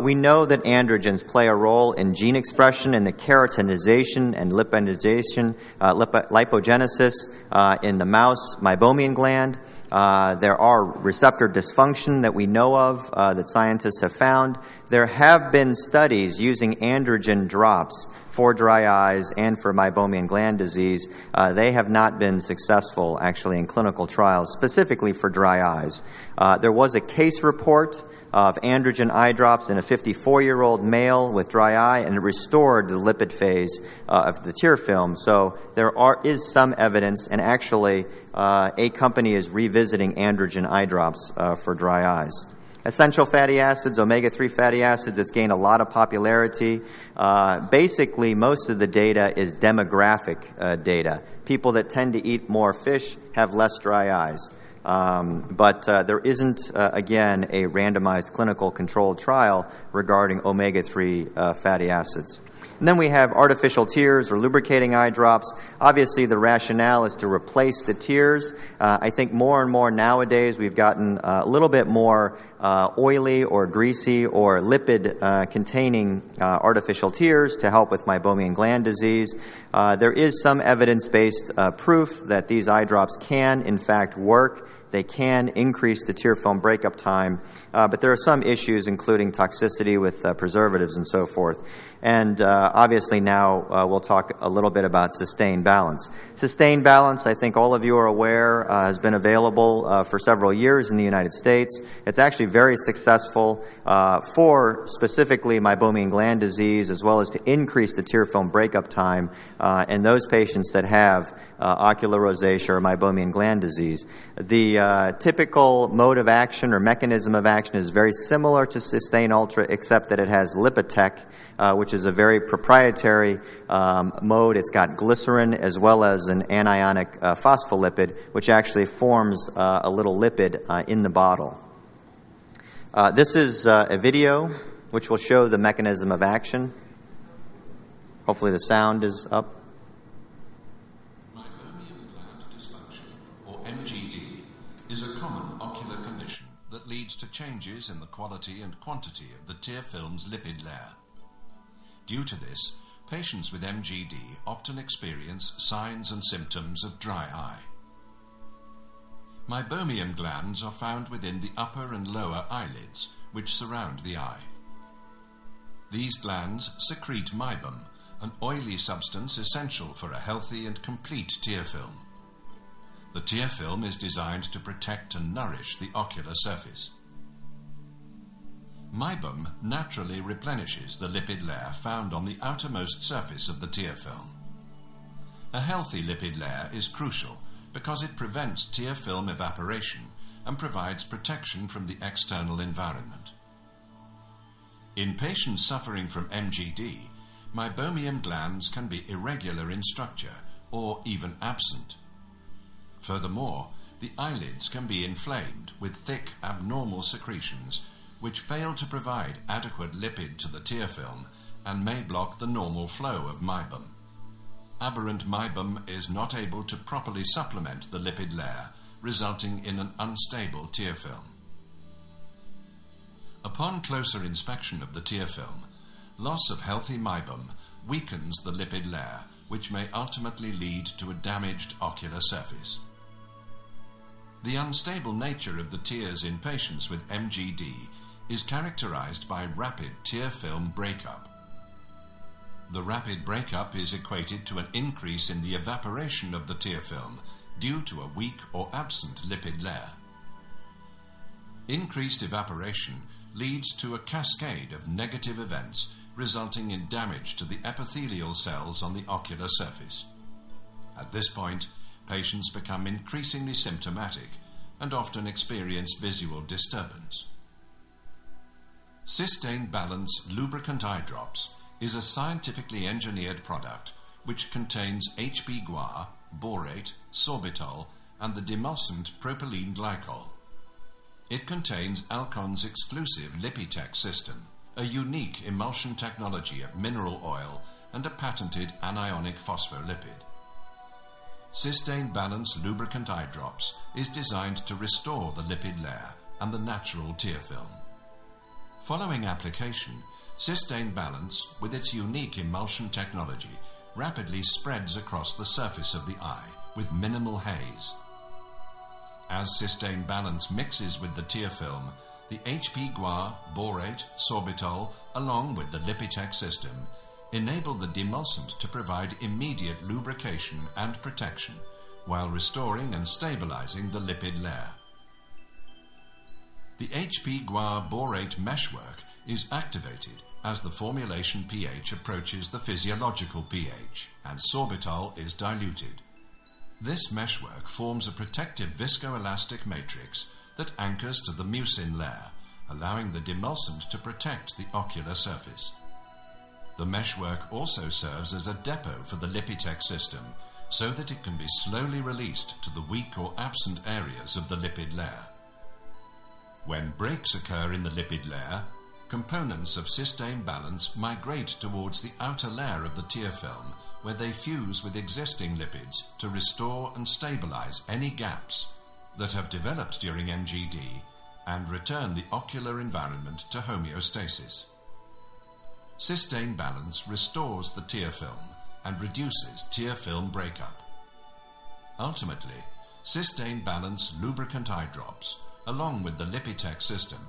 We know that androgens play a role in gene expression in the keratinization and lipogenesis in the mouse meibomian gland. There are receptor dysfunction that we know of that scientists have found. There have been studies using androgen drops for dry eyes and for meibomian gland disease. They have not been successful, actually, in clinical trials, specifically for dry eyes. There was a case report of androgen eye drops in a 54-year-old male with dry eye, and it restored the lipid phase of the tear film. So there is some evidence, and actually a company is revisiting androgen eye drops for dry eyes. Essential fatty acids, omega-3 fatty acids, it's gained a lot of popularity. Basically, most of the data is demographic data. People that tend to eat more fish have less dry eyes. But there isn't, again, a randomized clinical controlled trial regarding omega-3 fatty acids. And then we have artificial tears or lubricating eye drops. Obviously, the rationale is to replace the tears. I think more and more nowadays we've gotten a little bit more oily or greasy or lipid-containing artificial tears to help with meibomian gland disease. There is some evidence-based proof that these eye drops can, in fact, work. They can increase the tear film breakup time, but there are some issues, including toxicity with preservatives and so forth. And obviously now we'll talk a little bit about sustained balance. Sustained balance, I think all of you are aware, has been available for several years in the United States. It's actually very successful for specifically meibomian gland disease, as well as to increase the tear film breakup time in those patients that have ocular rosacea or meibomian gland disease. The typical mode of action or mechanism of action is very similar to Systane Ultra, except that it has Lipotec, which is a very proprietary mode. It's got glycerin as well as an anionic phospholipid, which actually forms a little lipid in the bottle. This is a video which will show the mechanism of action. Hopefully the sound is up. Meibomian gland dysfunction, or MGD, is a common ocular condition that leads to changes in the quality and quantity of the tear film's lipid layer. Due to this, patients with MGD often experience signs and symptoms of dry eye. Meibomian glands are found within the upper and lower eyelids, which surround the eye. These glands secrete meibum, an oily substance essential for a healthy and complete tear film. The tear film is designed to protect and nourish the ocular surface. Meibum naturally replenishes the lipid layer found on the outermost surface of the tear film. A healthy lipid layer is crucial because it prevents tear film evaporation and provides protection from the external environment. In patients suffering from MGD, meibomian glands can be irregular in structure or even absent. Furthermore, the eyelids can be inflamed with thick, abnormal secretions which fail to provide adequate lipid to the tear film and may block the normal flow of meibum. Aberrant meibum is not able to properly supplement the lipid layer, resulting in an unstable tear film. Upon closer inspection of the tear film, loss of healthy meibum weakens the lipid layer, which may ultimately lead to a damaged ocular surface. The unstable nature of the tears in patients with MGD is characterized by rapid tear film breakup. The rapid breakup is equated to an increase in the evaporation of the tear film due to a weak or absent lipid layer. Increased evaporation leads to a cascade of negative events resulting in damage to the epithelial cells on the ocular surface. At this point, patients become increasingly symptomatic and often experience visual disturbance. Cystine Balance Lubricant Eye Drops is a scientifically engineered product which contains HB guar, borate, sorbitol, and the demulcent propylene glycol. It contains Alcon's exclusive Lipitech system, a unique emulsion technology of mineral oil and a patented anionic phospholipid. Cystine Balance Lubricant Eye Drops is designed to restore the lipid layer and the natural tear film. Following application, Cystine Balance, with its unique emulsion technology, rapidly spreads across the surface of the eye with minimal haze. As Cystine Balance mixes with the tear film, the HP guar, borate, sorbitol, along with the Lipitech system, enable the demulcent to provide immediate lubrication and protection while restoring and stabilizing the lipid layer. The HP guar borate meshwork is activated as the formulation pH approaches the physiological pH and sorbitol is diluted. This meshwork forms a protective viscoelastic matrix that anchors to the mucin layer, allowing the demulcent to protect the ocular surface. The meshwork also serves as a depot for the Lipitech system so that it can be slowly released to the weak or absent areas of the lipid layer. When breaks occur in the lipid layer, components of Cystine Balance migrate towards the outer layer of the tear film where they fuse with existing lipids to restore and stabilize any gaps that have developed during MGD and return the ocular environment to homeostasis. Cystine Balance restores the tear film and reduces tear film breakup. Ultimately, Cystine Balance Lubricant Eye Drops, along with the Lipitech system,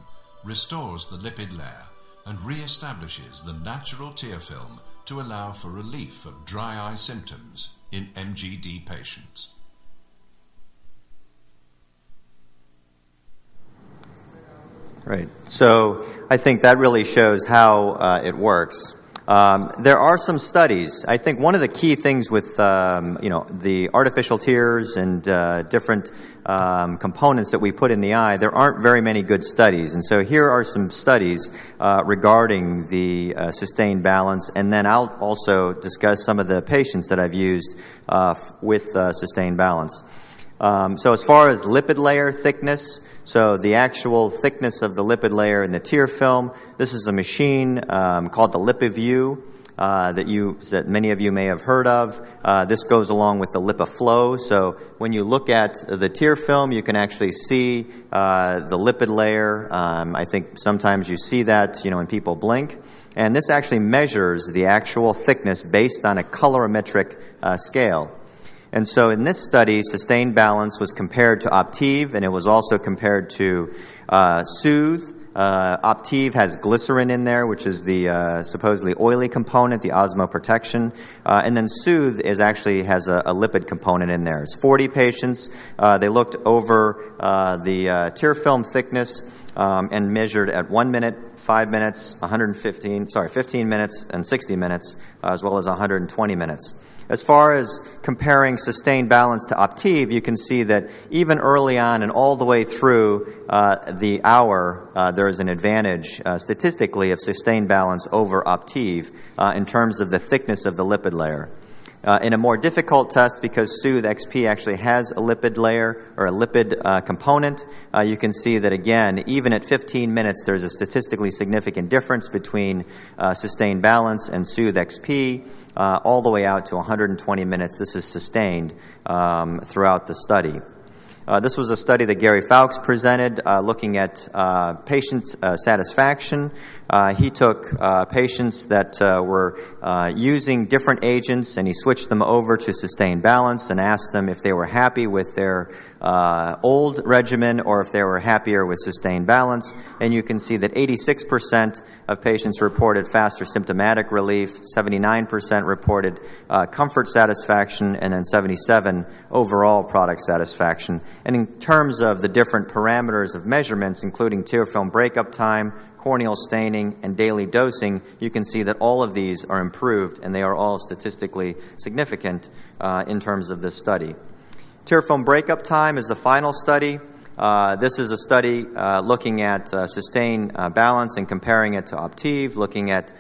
restores the lipid layer and re-establishes the natural tear film to allow for relief of dry eye symptoms in MGD patients. Right. So I think that really shows how it works. There are some studies. I think one of the key things with the artificial tears and different components that we put in the eye, there aren't very many good studies. And so here are some studies regarding the Cystine Balance, and then I'll also discuss some of the patients that I've used with Cystine Balance. So as far as lipid layer thickness, so the actual thickness of the lipid layer in the tear film, this is a machine called the LipiView that many of you may have heard of. This goes along with the LipiFlow. So when you look at the tear film, you can actually see the lipid layer. I think sometimes you see that, when people blink. And this actually measures the actual thickness based on a colorimetric scale. And so in this study, Cystine Balance was compared to Optiv, and it was also compared to Soothe. Optiv has glycerin in there, which is the supposedly oily component, the osmoprotection. And then Soothe has a lipid component in there. It's 40 patients. They looked over the tear film thickness and measured at 1 minute, 5 minutes, 15 minutes, and 60 minutes, as well as 120 minutes. As far as comparing Cystine Balance to Optiv, you can see that even early on and all the way through the hour, there is an advantage statistically of Cystine Balance over Optiv in terms of the thickness of the lipid layer. In a more difficult test, because Soothe XP actually has a lipid layer or a lipid component, you can see that, again, even at 15 minutes, there's a statistically significant difference between Cystine Balance and Soothe XP, all the way out to 120 minutes. This is sustained throughout the study. This was a study that Gary Fowlkes presented looking at patient satisfaction. He took patients that were using different agents, and he switched them over to Cystine Balance and asked them if they were happy with their old regimen or if they were happier with Cystine Balance. And you can see that 86% of patients reported faster symptomatic relief, 79% reported comfort satisfaction, and then 77% overall product satisfaction. And in terms of the different parameters of measurements, including tear film breakup time, corneal staining, and daily dosing, you can see that all of these are improved, and they are all statistically significant in terms of this study. Tear film breakup time is the final study. This is a study looking at sustained balance and comparing it to Optiv, looking at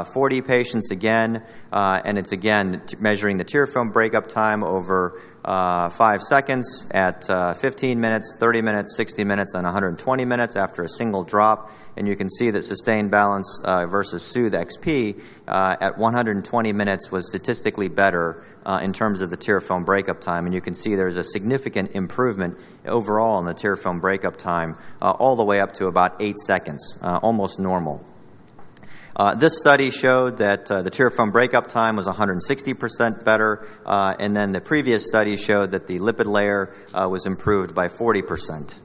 40 patients again, and it's again measuring the tear film breakup time over 5 seconds at 15 minutes, 30 minutes, 60 minutes, and 120 minutes after a single drop. And you can see that sustained balance versus Soothe XP at 120 minutes was statistically better in terms of the tear film breakup time. And you can see there's a significant improvement overall in the tear film breakup time, all the way up to about 8 seconds, almost normal. This study showed that the tear film breakup time was 160% better, and then the previous study showed that the lipid layer was improved by 40%.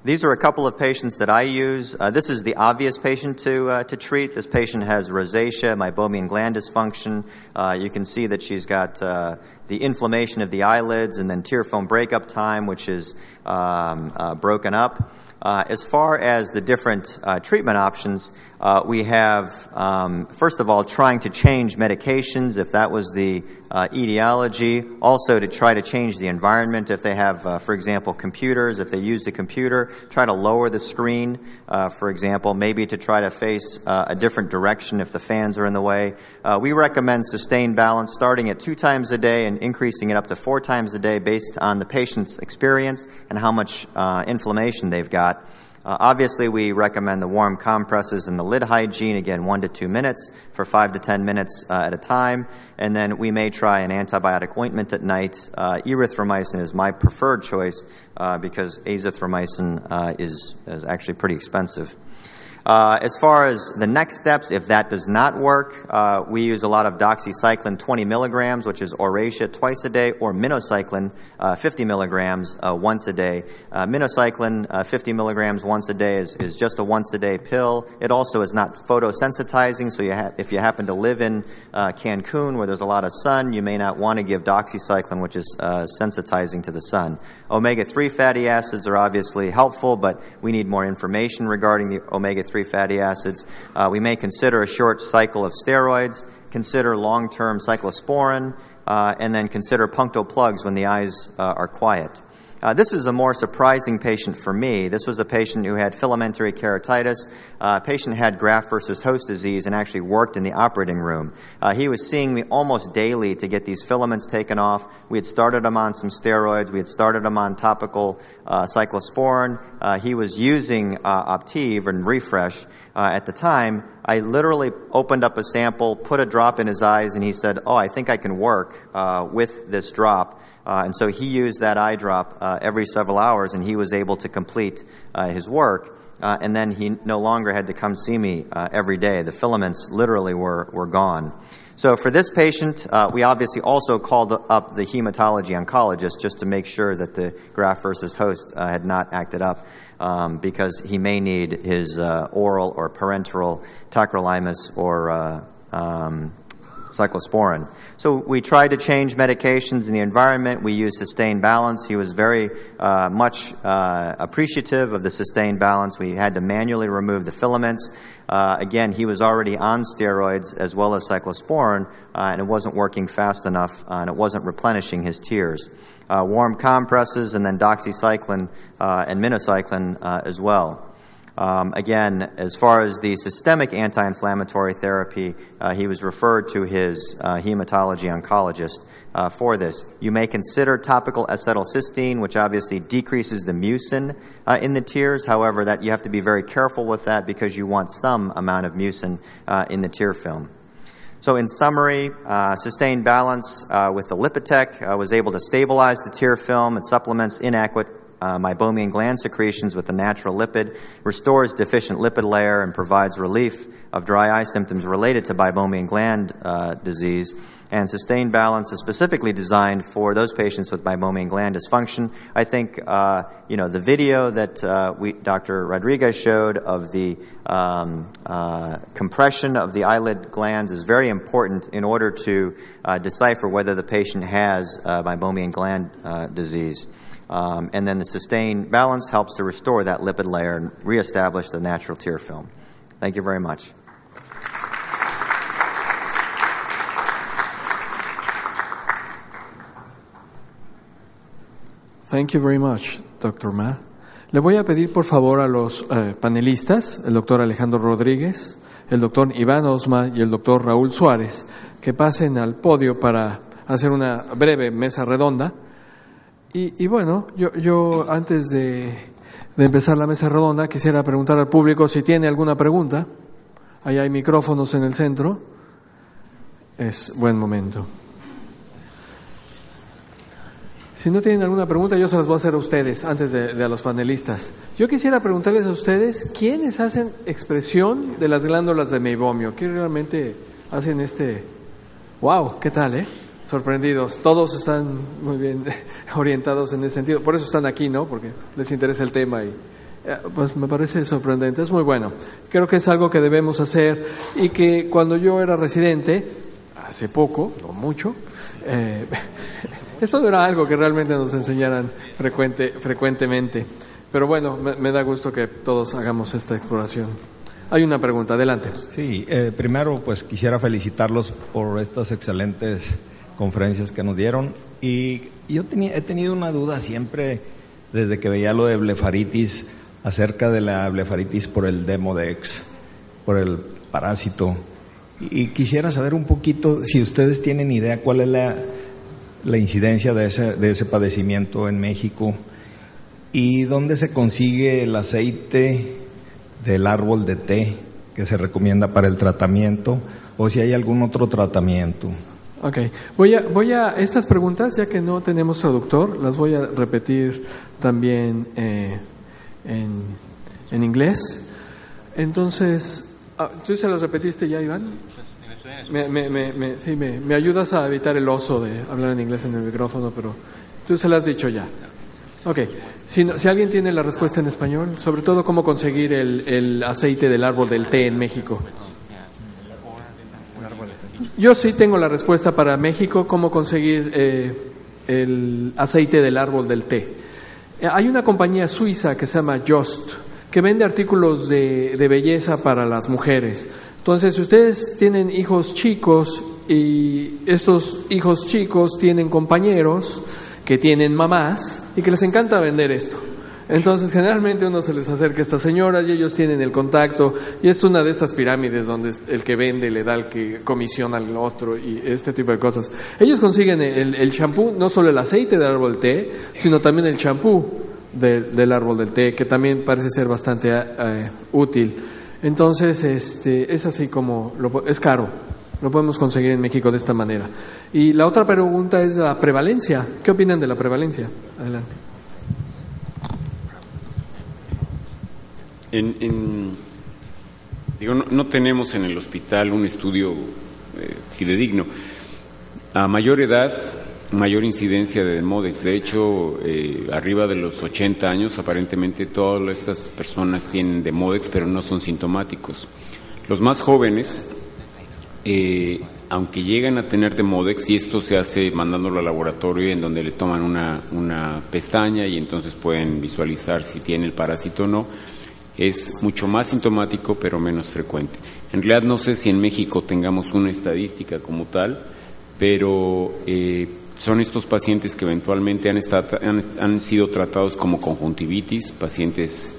These are a couple of patients that I use. This is the obvious patient to treat. This patient has rosacea, meibomian gland dysfunction. You can see that she's got the inflammation of the eyelids and then tear film breakup time, which is broken up. As far as the different treatment options, we have, first of all, trying to change medications, if that was the etiology. Also, to try to change the environment. If they have, for example, computers, if they use the computer, try to lower the screen, for example, maybe to try to face a different direction if the fans are in the way. We recommend sustained balance starting at 2 times a day and increasing it up to 4 times a day based on the patient's experience and how much inflammation they've got. Obviously, we recommend the warm compresses and the lid hygiene, again, 1 to 2 minutes for 5 to 10 minutes at a time. And then we may try an antibiotic ointment at night. Erythromycin is my preferred choice because azithromycin is actually pretty expensive. As far as the next steps, if that does not work, we use a lot of doxycycline 20 milligrams, which is Oracea, twice a day, or minocycline 50 milligrams once a day. Minocycline 50 milligrams once a day is just a once-a-day pill. It also is not photosensitizing, so if you happen to live in Cancun where there's a lot of sun, you may not want to give doxycycline, which is sensitizing to the sun. Omega-3 fatty acids are obviously helpful, but we need more information regarding the omega-3 fatty acids. We may consider a short cycle of steroids, consider long-term cyclosporin, and then consider punctal plugs when the eyes are quiet. This is a more surprising patient for me. This was a patient who had filamentary keratitis. Patient had graft versus host disease and actually worked in the operating room. He was seeing me almost daily to get these filaments taken off. We had started him on some steroids. We had started him on topical cyclosporin. He was using Optiv and Refresh. At the time, I literally opened up a sample, put a drop in his eyes, and he said, "Oh, I think I can work with this drop." And so he used that eye drop every several hours, and he was able to complete his work. And then he no longer had to come see me every day. The filaments literally were gone. So for this patient, we obviously also called up the hematology oncologist just to make sure that the graft versus host had not acted up, because he may need his oral or parenteral tacrolimus or cyclosporin. So we tried to change medications in the environment. We used sustained balance. He was very much appreciative of the sustained balance. We had to manually remove the filaments. Again, he was already on steroids as well as cyclosporin, and it wasn't working fast enough, and it wasn't replenishing his tears. Warm compresses and then doxycycline and minocycline as well. Again, as far as the systemic anti-inflammatory therapy, he was referred to his hematology oncologist for this. You may consider topical acetylcysteine, which obviously decreases the mucin in the tears. However, that you have to be very careful with that because you want some amount of mucin in the tear film. So in summary, sustained balance with the Lipotec was able to stabilize the tear film. It supplements inadequate meibomian gland secretions with a natural lipid, restores deficient lipid layer, and provides relief of dry eye symptoms related to meibomian gland disease. And sustained balance is specifically designed for those patients with meibomian gland dysfunction. I think the video that Dr. Rodriguez showed of the compression of the eyelid glands is very important in order to decipher whether the patient has meibomian gland disease. And then the sustained balance helps to restore that lipid layer and reestablish the natural tear film. Thank you very much. Thank you very much, Dr. Ma. Le voy a pedir, por favor, a los panelistas, el doctor Alejandro Rodríguez, el doctor Iván Osma y el doctor Raúl Suárez, que pasen al podio para hacer una breve mesa redonda. Y bueno, yo antes de empezar la mesa redonda quisiera preguntar al público si tiene alguna pregunta. Ahí hay micrófonos en el centro. Es buen momento. Si no tienen alguna pregunta, yo se las voy a hacer a ustedes antes de a los panelistas. Yo quisiera preguntarles a ustedes, ¿quiénes hacen expresión de las glándulas de meibomio? ¿Quién realmente hacen ¡Wow! ¿Qué tal, Sorprendidos. Todos están muy bien orientados en ese sentido. Por eso están aquí, ¿no? Porque les interesa el tema y pues me parece sorprendente. Es muy bueno. Creo que es algo que debemos hacer y que cuando yo era residente, hace poco, no mucho, esto no era algo que realmente nos enseñaran frecuentemente. Pero bueno, me da gusto que todos hagamos esta exploración. Hay una pregunta, adelante. Sí, primero pues quisiera felicitarlos por estas excelentes conferencias que nos dieron. Y yo he tenido una duda siempre desde que veía lo de blefaritis, acerca de la blefaritis por el Demodex, por el parásito. Y quisiera saber un poquito si ustedes tienen idea cuál es la incidencia de ese padecimiento en México y dónde se consigue el aceite del árbol de té que se recomienda para el tratamiento o si hay algún otro tratamiento. Ok, voy a estas preguntas, ya que no tenemos traductor, las voy a repetir también en inglés. Entonces, ¿tú se las repetiste ya, Iván? Me ayudas a evitar el oso de hablar en inglés en el micrófono, pero tú se las has dicho ya. Ok, si alguien tiene la respuesta en español, sobre todo cómo conseguir el aceite del árbol del té en México. Yo sí tengo la respuesta para México, cómo conseguir el aceite del árbol del té. Hay una compañía suiza que se llama Just, que vende artículos de belleza para las mujeres. Entonces, si ustedes tienen hijos chicos y estos hijos chicos tienen compañeros que tienen mamás y que les encanta vender esto. Entonces, generalmente uno se les acerca a estas señoras y ellos tienen el contacto y es una de estas pirámides donde el que vende le da al que comisiona al otro y este tipo de cosas. Ellos consiguen el champú, no solo el aceite del árbol del té, sino también el champú del árbol del té, que también parece ser bastante útil. Entonces, es así como es caro. Lo podemos conseguir en México de esta manera. Y la otra pregunta es la prevalencia. ¿Qué opinan de la prevalencia? Adelante. No tenemos en el hospital un estudio fidedigno. A mayor edad, mayor incidencia de Demodex. De hecho, arriba de los 80 años, aparentemente todas estas personas tienen Demodex, pero no son sintomáticos. Los más jóvenes, aunque llegan a tener Demodex, y esto se hace mandándolo al laboratorio en donde le toman una pestaña y entonces pueden visualizar si tiene el parásito o no, es mucho más sintomático pero menos frecuente. En realidad no sé si en México tengamos una estadística como tal, pero son estos pacientes que eventualmente han sido tratados como conjuntivitis, pacientes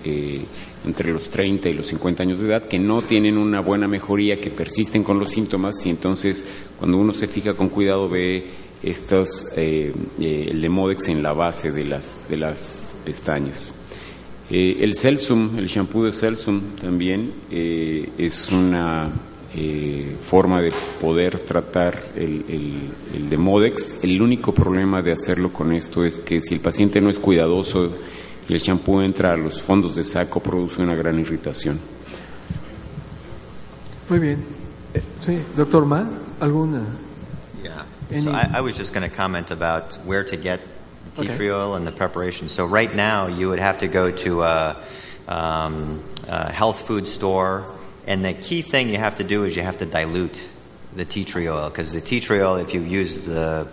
entre los 30 y los 50 años de edad que no tienen una buena mejoría, que persisten con los síntomas, y entonces cuando uno se fija con cuidado ve el Demodex en la base de las pestañas. El Celsum, el shampoo de Celsum también es una forma de poder tratar el Demodex. El único problema de hacerlo con esto es que si el paciente no es cuidadoso y el shampoo entra a los fondos de saco, produce una gran irritación. Muy bien. Sí, doctor Ma, ¿alguna? Yeah. So I was just going to comment about where to get tea tree oil and the preparation. So right now you would have to go to a health food store, and the key thing you have to do is you have to dilute the tea tree oil, because the tea tree oil, if you use the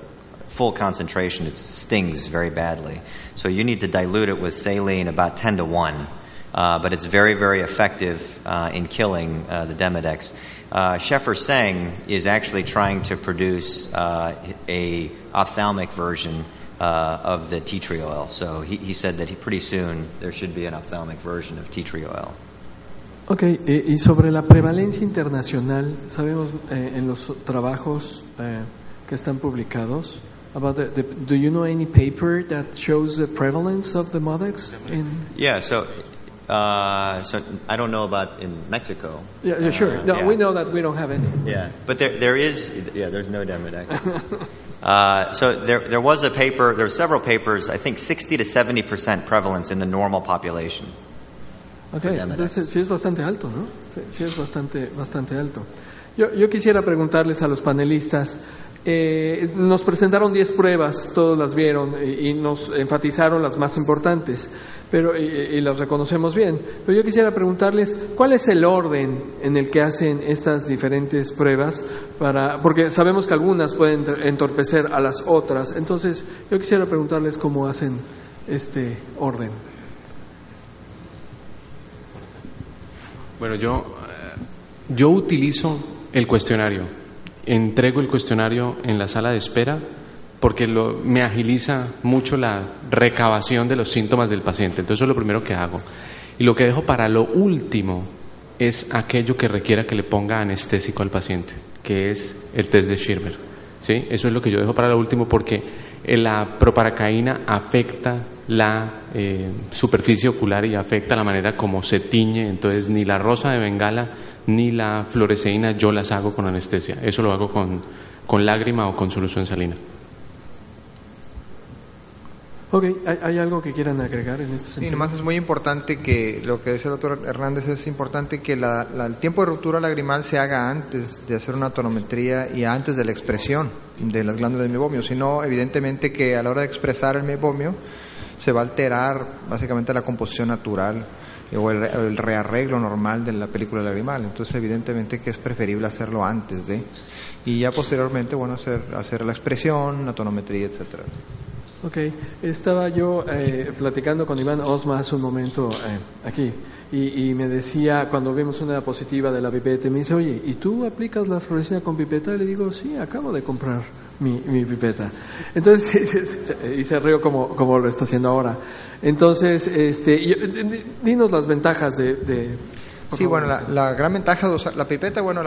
full concentration, it stings very badly. So you need to dilute it with saline about 10 to 1. But it's very, very effective in killing the Demodex. Sheffer Seng is actually trying to produce a ophthalmic version of the tea tree oil. So he said that pretty soon there should be an ophthalmic version of tea tree oil. Okay, y sobre la prevalencia internacional, sabemos en los trabajos que están publicados, about do you know any paper that shows the prevalence of the MODEX in? Yeah, so I don't know about in Mexico. Yeah, sure. No, we know that we don't have any. Yeah, but there is. Yeah, there's no Demodex. So there was a paper. There were several papers. I think 60 to 70% prevalence in the normal population. Okay, entonces sí es bastante alto, ¿no? Sí es bastante alto. Yo quisiera preguntarles a los panelistas. Nos presentaron 10 pruebas, todos las vieron y nos enfatizaron las más importantes, pero y las reconocemos bien. Pero yo quisiera preguntarles cuál es el orden en el que hacen estas diferentes pruebas, porque sabemos que algunas pueden entorpecer a las otras. Entonces, yo quisiera preguntarles cómo hacen este orden. Bueno, yo utilizo el cuestionario. Entrego el cuestionario en la sala de espera porque me agiliza mucho la recabación de los síntomas del paciente. Entonces eso es lo primero que hago. Y lo que dejo para lo último es aquello que requiera que le ponga anestésico al paciente, que es el test de Schirmer. ¿Sí? Eso es lo que yo dejo para lo último porque la proparacaína afecta la superficie ocular y afecta la manera como se tiñe. Entonces ni la rosa de Bengala ni la fluoresceína yo las hago con anestesia. Eso lo hago con lágrima o con solución salina. Ok, ¿hay algo que quieran agregar en este sentido? Sí, nomás es muy importante que, lo que decía el doctor Hernández, es importante que el tiempo de ruptura lagrimal se haga antes de hacer una tonometría y antes de la expresión de las glándulas del meiomio. Si no, evidentemente que a la hora de expresar el meiomio se va a alterar básicamente la composición natural o el rearreglo normal de la película lagrimal. Entonces evidentemente que es preferible hacerlo antes de, y ya posteriormente, bueno, hacer la expresión, la tonometría, etcétera. Ok, estaba yo platicando con Iván Osma hace un momento aquí y me decía, cuando vimos una diapositiva de la pipeta, me dice, oye, ¿y tú aplicas la fluoresceína con pipeta? Y le digo, sí, acabo de comprar mi pipeta. Entonces, y se rió como lo está haciendo ahora. Entonces, dinos las ventajas de Sí, bueno, la gran ventaja de usar la pipeta, una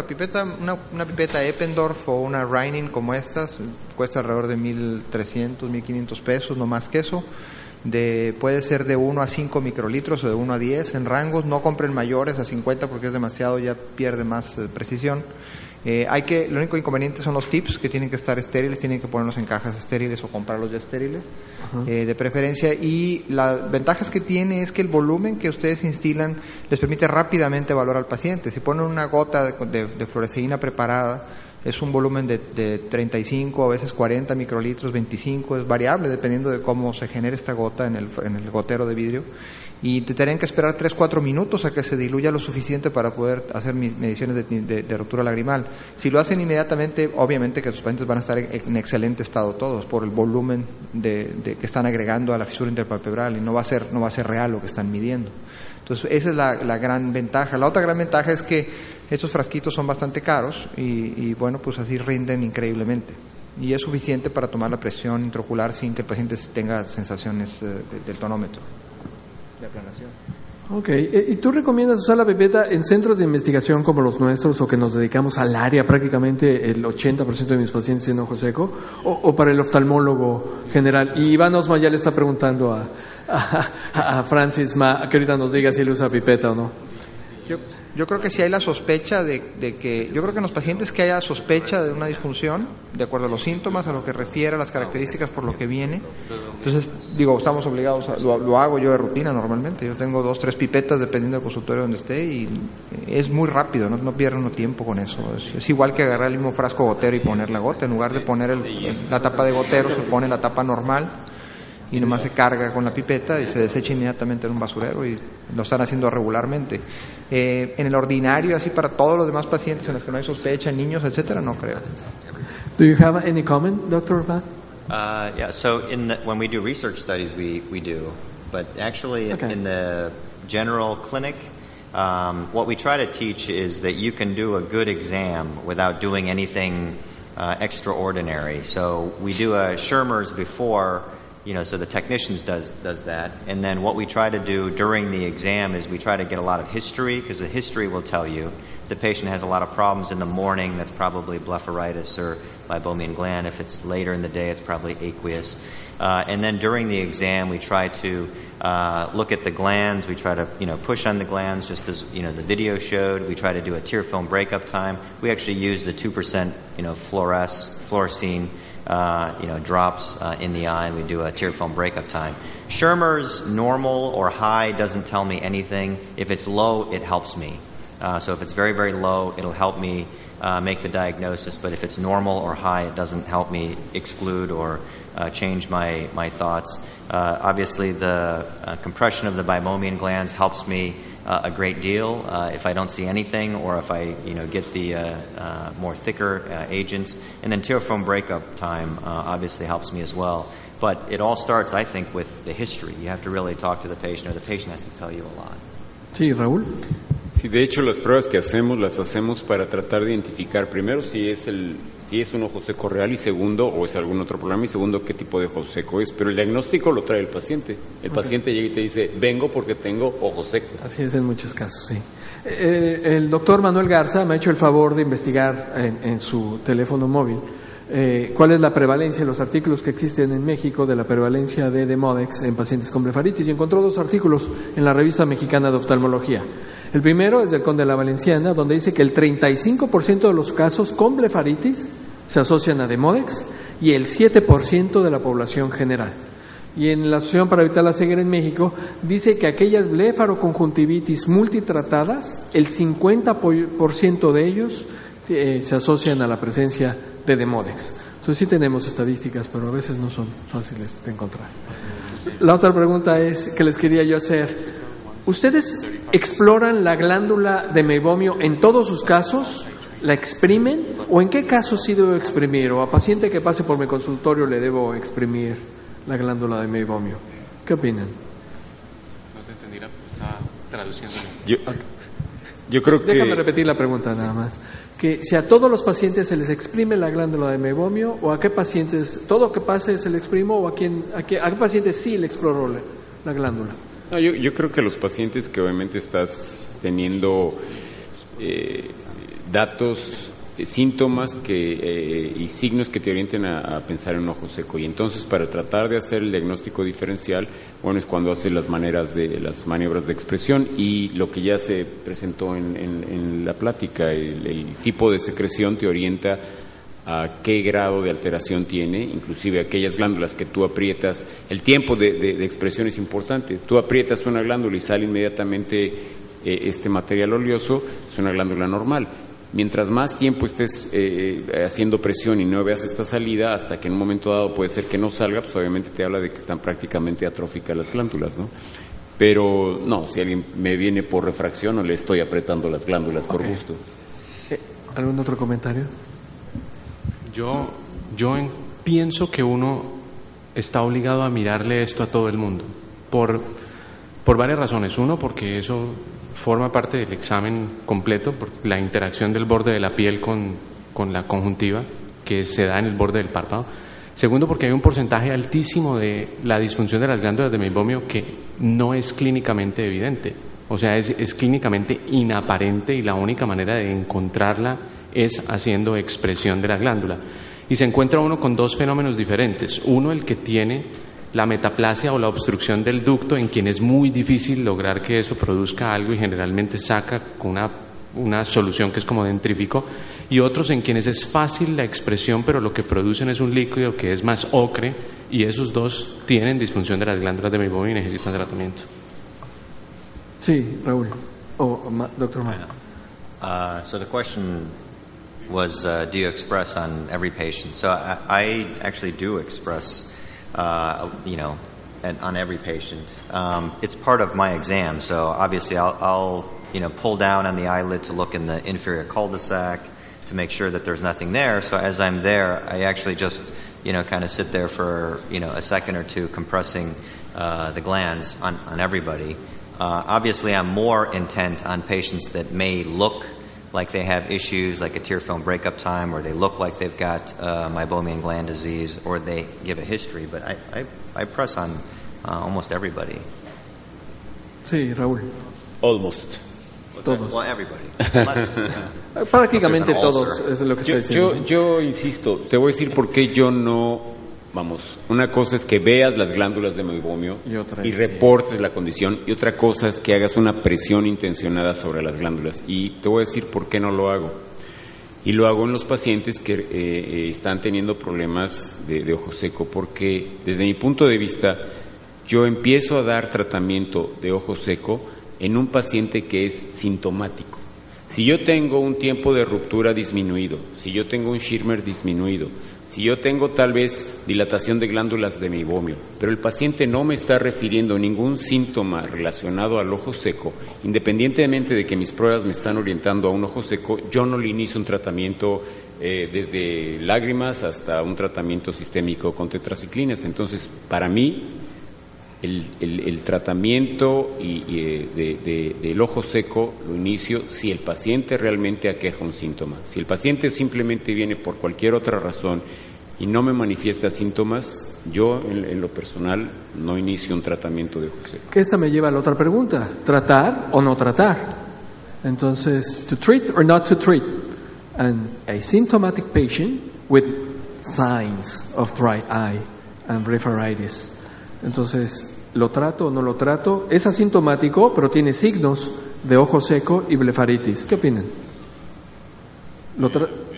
pipeta Eppendorf o una Reining como estas, cuesta alrededor de 1.300, 1.500 pesos, no más que eso. Puede ser de 1 a 5 microlitros o de 1 a 10 en rangos. No compren mayores a 50 porque es demasiado, ya pierde más precisión. Lo único inconveniente son los tips, que tienen que estar estériles, tienen que ponerlos en cajas estériles o comprarlos ya estériles, de preferencia. Y las ventajas que tiene es que el volumen que ustedes instilan les permite rápidamente evaluar al paciente. Si ponen una gota de fluoresceína preparada, es un volumen de 35, a veces 40 microlitros, 25, es variable dependiendo de cómo se genere esta gota en el gotero de vidrio. Y te tendrían que esperar 3-4 minutos a que se diluya lo suficiente para poder hacer mediciones de ruptura lagrimal. Si lo hacen inmediatamente, obviamente que sus pacientes van a estar en excelente estado todos por el volumen que están agregando a la fisura interpalpebral, y no va a ser real lo que están midiendo. Entonces esa es la gran ventaja. La otra gran ventaja es que estos frasquitos son bastante caros y bueno, pues así rinden increíblemente. Y es suficiente para tomar la presión intraocular sin que el paciente tenga sensaciones del tonómetro. De aplanación. Ok, ¿y tú recomiendas usar la pipeta en centros de investigación como los nuestros, o que nos dedicamos al área, prácticamente el 80% de mis pacientes en ojo seco, o para el oftalmólogo general? Y Iván Osma ya le está preguntando a Francis Ma que ahorita nos diga si él usa pipeta o no. Yo creo que si hay la sospecha yo creo que en los pacientes que haya sospecha de una disfunción, de acuerdo a los síntomas, a lo que refiere, a las características por lo que viene, entonces, estamos obligados, lo hago yo de rutina normalmente. Yo tengo 2-3 pipetas dependiendo del consultorio donde esté, y es muy rápido, no pierde uno tiempo con eso. Es igual que agarrar el mismo frasco gotero y poner la gota. En lugar de poner la tapa de gotero, se pone la tapa normal y nomás se carga con la pipeta y se desecha inmediatamente en un basurero, y lo están haciendo regularmente. En el ordinario, así para todos los demás pacientes en los que no hay sospecha, niños, etcétera, no creo. Do you have any comment, Dr. Ba? Yeah, so when we do research studies, we do. But actually, in the general clinic, what we try to teach is that you can do a good exam without doing anything extraordinary. So we do a Schirmer's before so the technicians does that. And then what we try to do during the exam is we try to get a lot of history, because the history will tell you the patient has a lot of problems in the morning. That's probably blepharitis or meibomian gland. If it's later in the day, it's probably aqueous. And then during the exam, we try to look at the glands. We try to, push on the glands, just as, the video showed. We try to do a tear film breakup time. We actually use the 2%, fluorescein, drops in the eye, and we do a tear film breakup time. Schirmer's normal or high doesn't tell me anything. If it's low, it helps me. So if it's very, very low, it'll help me make the diagnosis. But if it's normal or high, it doesn't help me exclude or change my thoughts. Obviously, the compression of the meibomian glands helps me a great deal if I don't see anything, or if I get the more thicker agents. And then tear film breakup time obviously helps me as well. But it all starts, I think, with the history. You have to really talk to the patient, or the patient has to tell you a lot. Sí, Raúl. Sí, de hecho las pruebas que hacemos las hacemos para tratar de identificar primero si es un ojo seco real, y segundo, o es algún otro problema, y segundo, qué tipo de ojo seco es. Pero el diagnóstico lo trae el paciente. El paciente llega y te dice, vengo porque tengo ojo seco. Así es en muchos casos, sí. El doctor Manuel Garza me ha hecho el favor de investigar en su teléfono móvil cuál es la prevalencia de los artículos que existen en México de la prevalencia de Demodex en pacientes con blefaritis, y encontró 2 artículos en la Revista Mexicana de Oftalmología. El primero es del Conde de la Valenciana, donde dice que el 35% de los casos con blefaritis se asocian a Demodex y el 7% de la población general. Y en la Asociación para Evitar la Ceguera en México dice que aquellas blefaroconjuntivitis multitratadas, el 50% de ellos se asocian a la presencia de Demodex. Entonces sí tenemos estadísticas, pero a veces no son fáciles de encontrar. La otra pregunta que les quería yo hacer. ¿Ustedes exploran la glándula de meibomio en todos sus casos? ¿La exprimen? ¿O en qué casos sí debo exprimir? ¿O a paciente que pase por mi consultorio le debo exprimir la glándula de meibomio? ¿Qué opinan? No te entendí, estaba traduciendo. Yo creo que... Déjame repetir la pregunta nada más. Que si a todos los pacientes se les exprime la glándula de meibomio, o a qué pacientes, todo que pase se le exprimo, o a qué pacientes sí le exploro la glándula. No, yo creo que los pacientes que obviamente estás teniendo datos, síntomas y signos que te orienten a pensar en un ojo seco, y entonces para tratar de hacer el diagnóstico diferencial, bueno, es cuando haces las maniobras de expresión, y lo que ya se presentó en la plática, el tipo de secreción te orienta a qué grado de alteración tiene, inclusive aquellas glándulas que tú aprietas. El tiempo de expresión es importante. Tú aprietas una glándula y sale inmediatamente este material oleoso, es una glándula normal. Mientras más tiempo estés haciendo presión y no veas esta salida, hasta que en un momento dado puede ser que no salga, pues obviamente te habla de que están prácticamente atróficas las glándulas, ¿no? Pero no, si alguien me viene por refracción, no le estoy apretando las glándulas por gusto. ¿Algún otro comentario? Yo pienso que uno está obligado a mirarle esto a todo el mundo, por varias razones. Uno, porque eso forma parte del examen completo, por la interacción del borde de la piel con la conjuntiva que se da en el borde del párpado. Segundo, porque hay un porcentaje altísimo de la disfunción de las glándulas de meibomio que no es clínicamente evidente. O sea, es clínicamente inaparente, y la única manera de encontrarla es haciendo expresión de la glándula. Y se encuentra uno con 2 fenómenos diferentes. Uno, el que tiene la metaplasia o la obstrucción del ducto, en quien es muy difícil lograr que eso produzca algo, y generalmente saca con una solución que es como dentrífico. Y otros en quienes es fácil la expresión, pero lo que producen es un líquido que es más ocre, y esos 2 tienen disfunción de las glándulas de meibomio y necesitan tratamiento. Sí, Raúl. Doctor Mayo. So the question was, do you express on every patient? So I actually do express, on every patient. It's part of my exam. So obviously I'll pull down on the eyelid to look in the inferior cul-de-sac to make sure that there's nothing there. So as I'm there, I actually just, kind of sit there for, a second or two compressing the glands on everybody. Obviously I'm more intent on patients that may look like they have issues like a tear film breakup time, or they look like they've got meibomian gland disease, or they give a history. But I press on almost everybody. Sí, Raúl. Almost. Todos. Well, everybody. Unless, Prácticamente Unless there's an todos, ulcer. es lo que está diciendo. Yo insisto, te voy a decir por qué yo no, vamos, una cosa es que veas las glándulas de meibomio Y otra y es reportes la condición, y otra cosa es que hagas una presión intencionada sobre las glándulas. Y te voy a decir por qué no lo hago. Y lo hago en los pacientes que están teniendo problemas de ojo seco, porque desde mi punto de vista, yo empiezo a dar tratamiento de ojo seco en un paciente que es sintomático. Si yo tengo un tiempo de ruptura disminuido, si yo tengo un Schirmer disminuido, si yo tengo tal vez dilatación de glándulas de meibomio, pero el paciente no me está refiriendo ningún síntoma relacionado al ojo seco, independientemente de que mis pruebas me están orientando a un ojo seco, yo no le inicio un tratamiento desde lágrimas hasta un tratamiento sistémico con tetraciclinas. Entonces, para mí, el tratamiento del ojo seco lo inicio si el paciente realmente aqueja un síntoma. Si el paciente simplemente viene por cualquier otra razón y no me manifiesta síntomas, yo en lo personal no inicio un tratamiento de ojo seco. Que esta me lleva a la otra pregunta: ¿tratar o no tratar? Entonces, to treat or not to treat a symptomatic patient with signs of dry eye and blepharitis. Entonces, ¿lo trato o no lo trato? Es asintomático, pero tiene signos de ojo seco y blefaritis. ¿Qué opinan?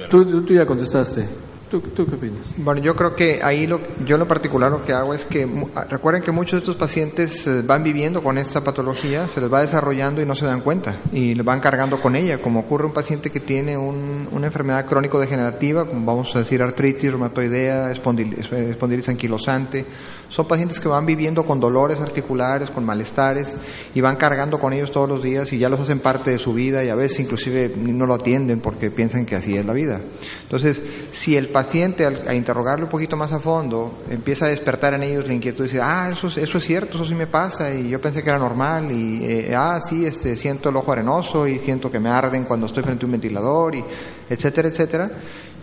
Tú ya contestaste. ¿Tú qué opinas? Bueno, yo creo que ahí yo en lo particular lo que hago es que recuerden que muchos de estos pacientes van viviendo con esta patología, se les va desarrollando y no se dan cuenta y le van cargando con ella, como ocurre un paciente que tiene una enfermedad crónico-degenerativa, como vamos a decir artritis reumatoidea, espondilitis anquilosante. Son pacientes que van viviendo con dolores articulares, con malestares, y van cargando con ellos todos los días y ya los hacen parte de su vida, y a veces inclusive no lo atienden porque piensan que así es la vida. Entonces, si el paciente al interrogarle un poquito más a fondo empieza a despertar en ellos la inquietud de decir, eso es cierto, eso sí me pasa y yo pensé que era normal, y sí, siento el ojo arenoso y siento que me arden cuando estoy frente a un ventilador, y etcétera, etcétera.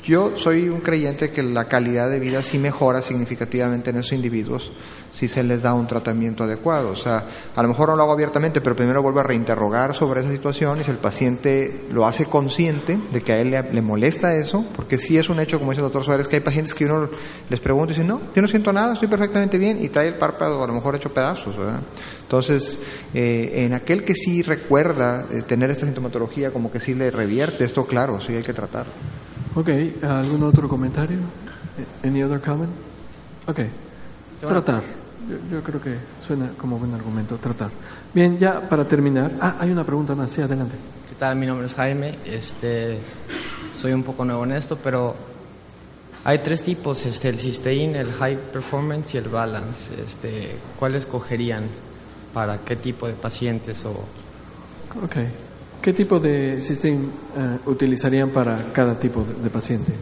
Yo soy un creyente que la calidad de vida sí mejora significativamente en esos individuos si se les da un tratamiento adecuado. O sea, a lo mejor no lo hago abiertamente, pero primero vuelvo a reinterrogar sobre esa situación, y si el paciente lo hace consciente de que a él le molesta eso, porque sí es un hecho, como dice el doctor Suárez, que hay pacientes que uno les pregunta y dice, no, yo no siento nada, estoy perfectamente bien, y trae el párpado a lo mejor hecho pedazos, ¿verdad? Entonces, en aquel que sí recuerda tener esta sintomatología, como que sí le revierte esto, claro, sí hay que tratar. Okay, ¿algún otro comentario? Any other comment? Okay, tratar. Yo creo que suena como buen argumento, tratar. Bien, ya para terminar. Hay una pregunta más, sí, adelante. ¿Qué tal? Mi nombre es Jaime. Soy un poco nuevo en esto, pero hay tres tipos, el sustain, el high performance y el balance. ¿Cuál escogerían para qué tipo de pacientes o...? Okay. ¿Qué tipo de sustain utilizarían para cada tipo de paciente?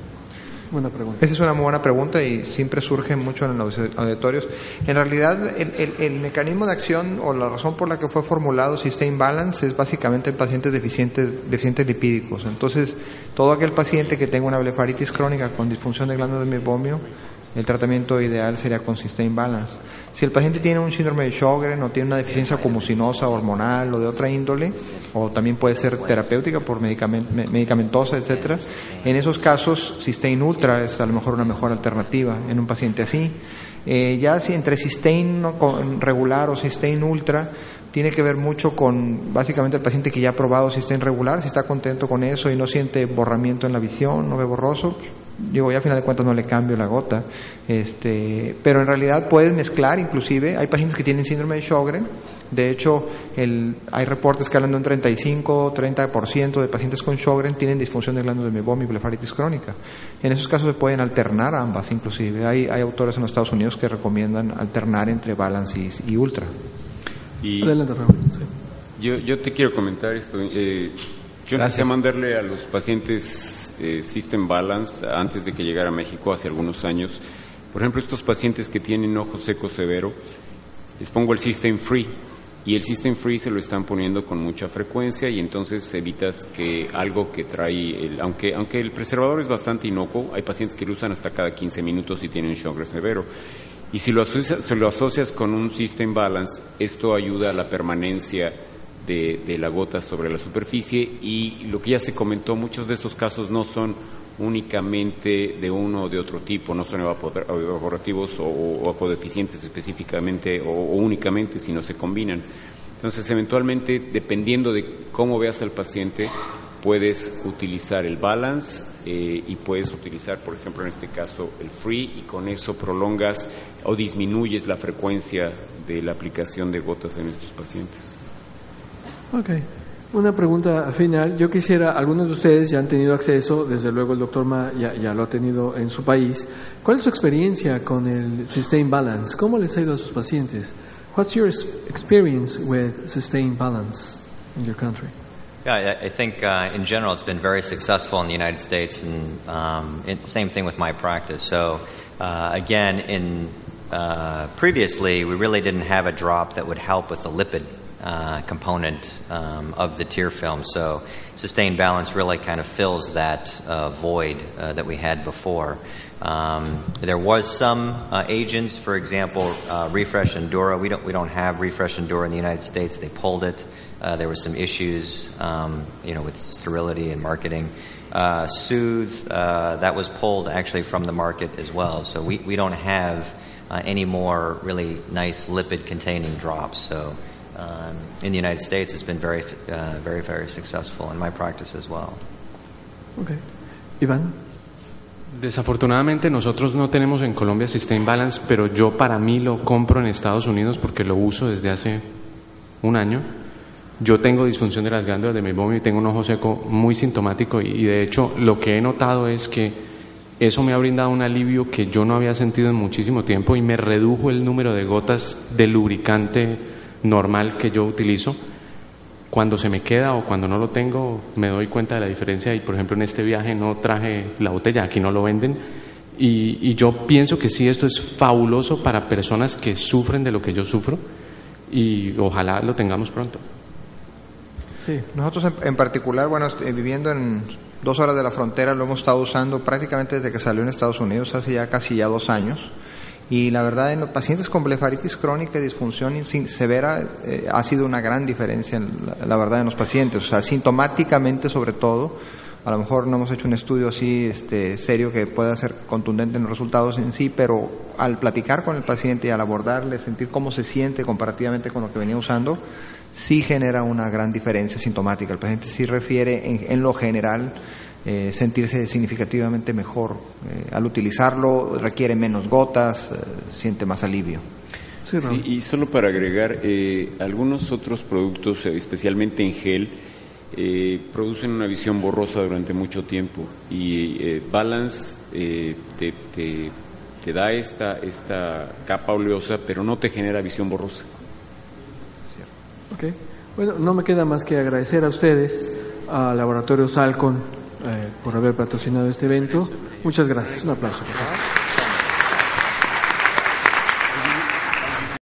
Buena pregunta. Esa es una muy buena pregunta y siempre surge mucho en los auditorios. En realidad, el mecanismo de acción o la razón por la que fue formulado Sustain Balance es básicamente en pacientes deficientes lipídicos. Entonces, todo aquel paciente que tenga una blefaritis crónica con disfunción de glándulas de meibomio, el tratamiento ideal sería con Sustain Balance. Si el paciente tiene un síndrome de Sjögren o tiene una deficiencia acumulinosa hormonal o de otra índole, o también puede ser terapéutica por medicamentosa, etcétera, en esos casos Sustain Ultra es a lo mejor una mejor alternativa en un paciente así. Ya si entre Sustain regular o Sustain Ultra, tiene que ver mucho con básicamente el paciente que ya ha probado Sustain regular, si está contento con eso y no siente borramiento en la visión, no ve borroso, ya a final de cuentas no le cambio la gota, pero en realidad puedes mezclar, inclusive hay pacientes que tienen síndrome de Sjögren. De hecho, hay reportes que hablan de un 35-30% de pacientes con Sjögren tienen disfunción de glándulas de meibomio y blefaritis crónica. En esos casos se pueden alternar ambas, inclusive hay autores en los Estados Unidos que recomiendan alternar entre balance y ultra. Adelante, Raúl. Sí. Yo te quiero comentar esto. Yo empecé a mandarle a los pacientes System Balance antes de que llegara a México hace algunos años. Por ejemplo, estos pacientes que tienen ojo seco severo, les pongo el System Free Y el System Free se lo están poniendo con mucha frecuencia y entonces evitas que algo que trae, aunque el preservador es bastante inocuo, hay pacientes que lo usan hasta cada 15 minutos y tienen shock severo. Y si lo asocias con un System Balance, esto ayuda a la permanencia de la gota sobre la superficie, y lo que ya se comentó, muchos de estos casos no son únicamente de uno o de otro tipo, no son evaporativos o apodeficientes específicamente o únicamente, sino se combinan. Entonces, eventualmente, dependiendo de cómo veas al paciente, puedes utilizar el balance y puedes utilizar, por ejemplo, en este caso, el free, y con eso prolongas o disminuyes la frecuencia de la aplicación de gotas en estos pacientes. Ok. Una pregunta final. Yo quisiera, algunos de ustedes ya han tenido acceso, desde luego el doctor Ma ya lo ha tenido en su país. ¿Cuál es su experiencia con el Sustain Balance? ¿Cómo les ha ido a sus pacientes? What's your experience with Sustain Balance in your country? Yeah, I think in general it's been very successful in the United States, and same thing with my practice. So again, previously we really didn't have a drop that would help with the lipid component of the tear film. So Sustain Balance really kind of fills that void that we had before. There was some agents, for example, Refresh Endura. We don't have Refresh Endura in the United States. They pulled it. There were some issues, with sterility and marketing. Soothe, that was pulled actually from the market as well. So we don't have any more really nice lipid-containing drops. So in the United States, it's been very, very successful in my practice as well. Okay. Iván. Desafortunadamente nosotros no tenemos en Colombia Sustain Balance, pero yo para mí lo compro en Estados Unidos porque lo uso desde hace un año. Yo tengo disfunción de las glándulas de Meibomian y tengo un ojo seco muy sintomático, y de hecho lo que he notado es que eso me ha brindado un alivio que yo no había sentido en muchísimo tiempo, y me redujo el número de gotas de lubricante normal que yo utilizo. Cuando se me queda o cuando no lo tengo, me doy cuenta de la diferencia, y por ejemplo en este viaje no traje la botella, aquí no lo venden, y yo pienso que sí, esto es fabuloso para personas que sufren de lo que yo sufro, y ojalá lo tengamos pronto. Sí, nosotros en particular, viviendo en 2 horas de la frontera, lo hemos estado usando prácticamente desde que salió en Estados Unidos, hace ya casi 2 años. Y la verdad, en los pacientes con blefaritis crónica y disfunción severa ha sido una gran diferencia, la verdad, en los pacientes. O sea, sintomáticamente sobre todo, a lo mejor no hemos hecho un estudio así serio que pueda ser contundente en los resultados en sí, pero al platicar con el paciente y al abordarle, sentir cómo se siente comparativamente con lo que venía usando, sí genera una gran diferencia sintomática. El paciente sí refiere en lo general sentirse significativamente mejor. Al utilizarlo requiere menos gotas, siente más alivio. Sí, y solo para agregar, algunos otros productos, especialmente en gel, producen una visión borrosa durante mucho tiempo, y Balance te da esta capa oleosa, pero no te genera visión borrosa. Okay. Bueno, no me queda más que agradecer a ustedes, al Laboratorio Salcon, por haber patrocinado este evento. Muchas gracias. Un aplauso, por favor.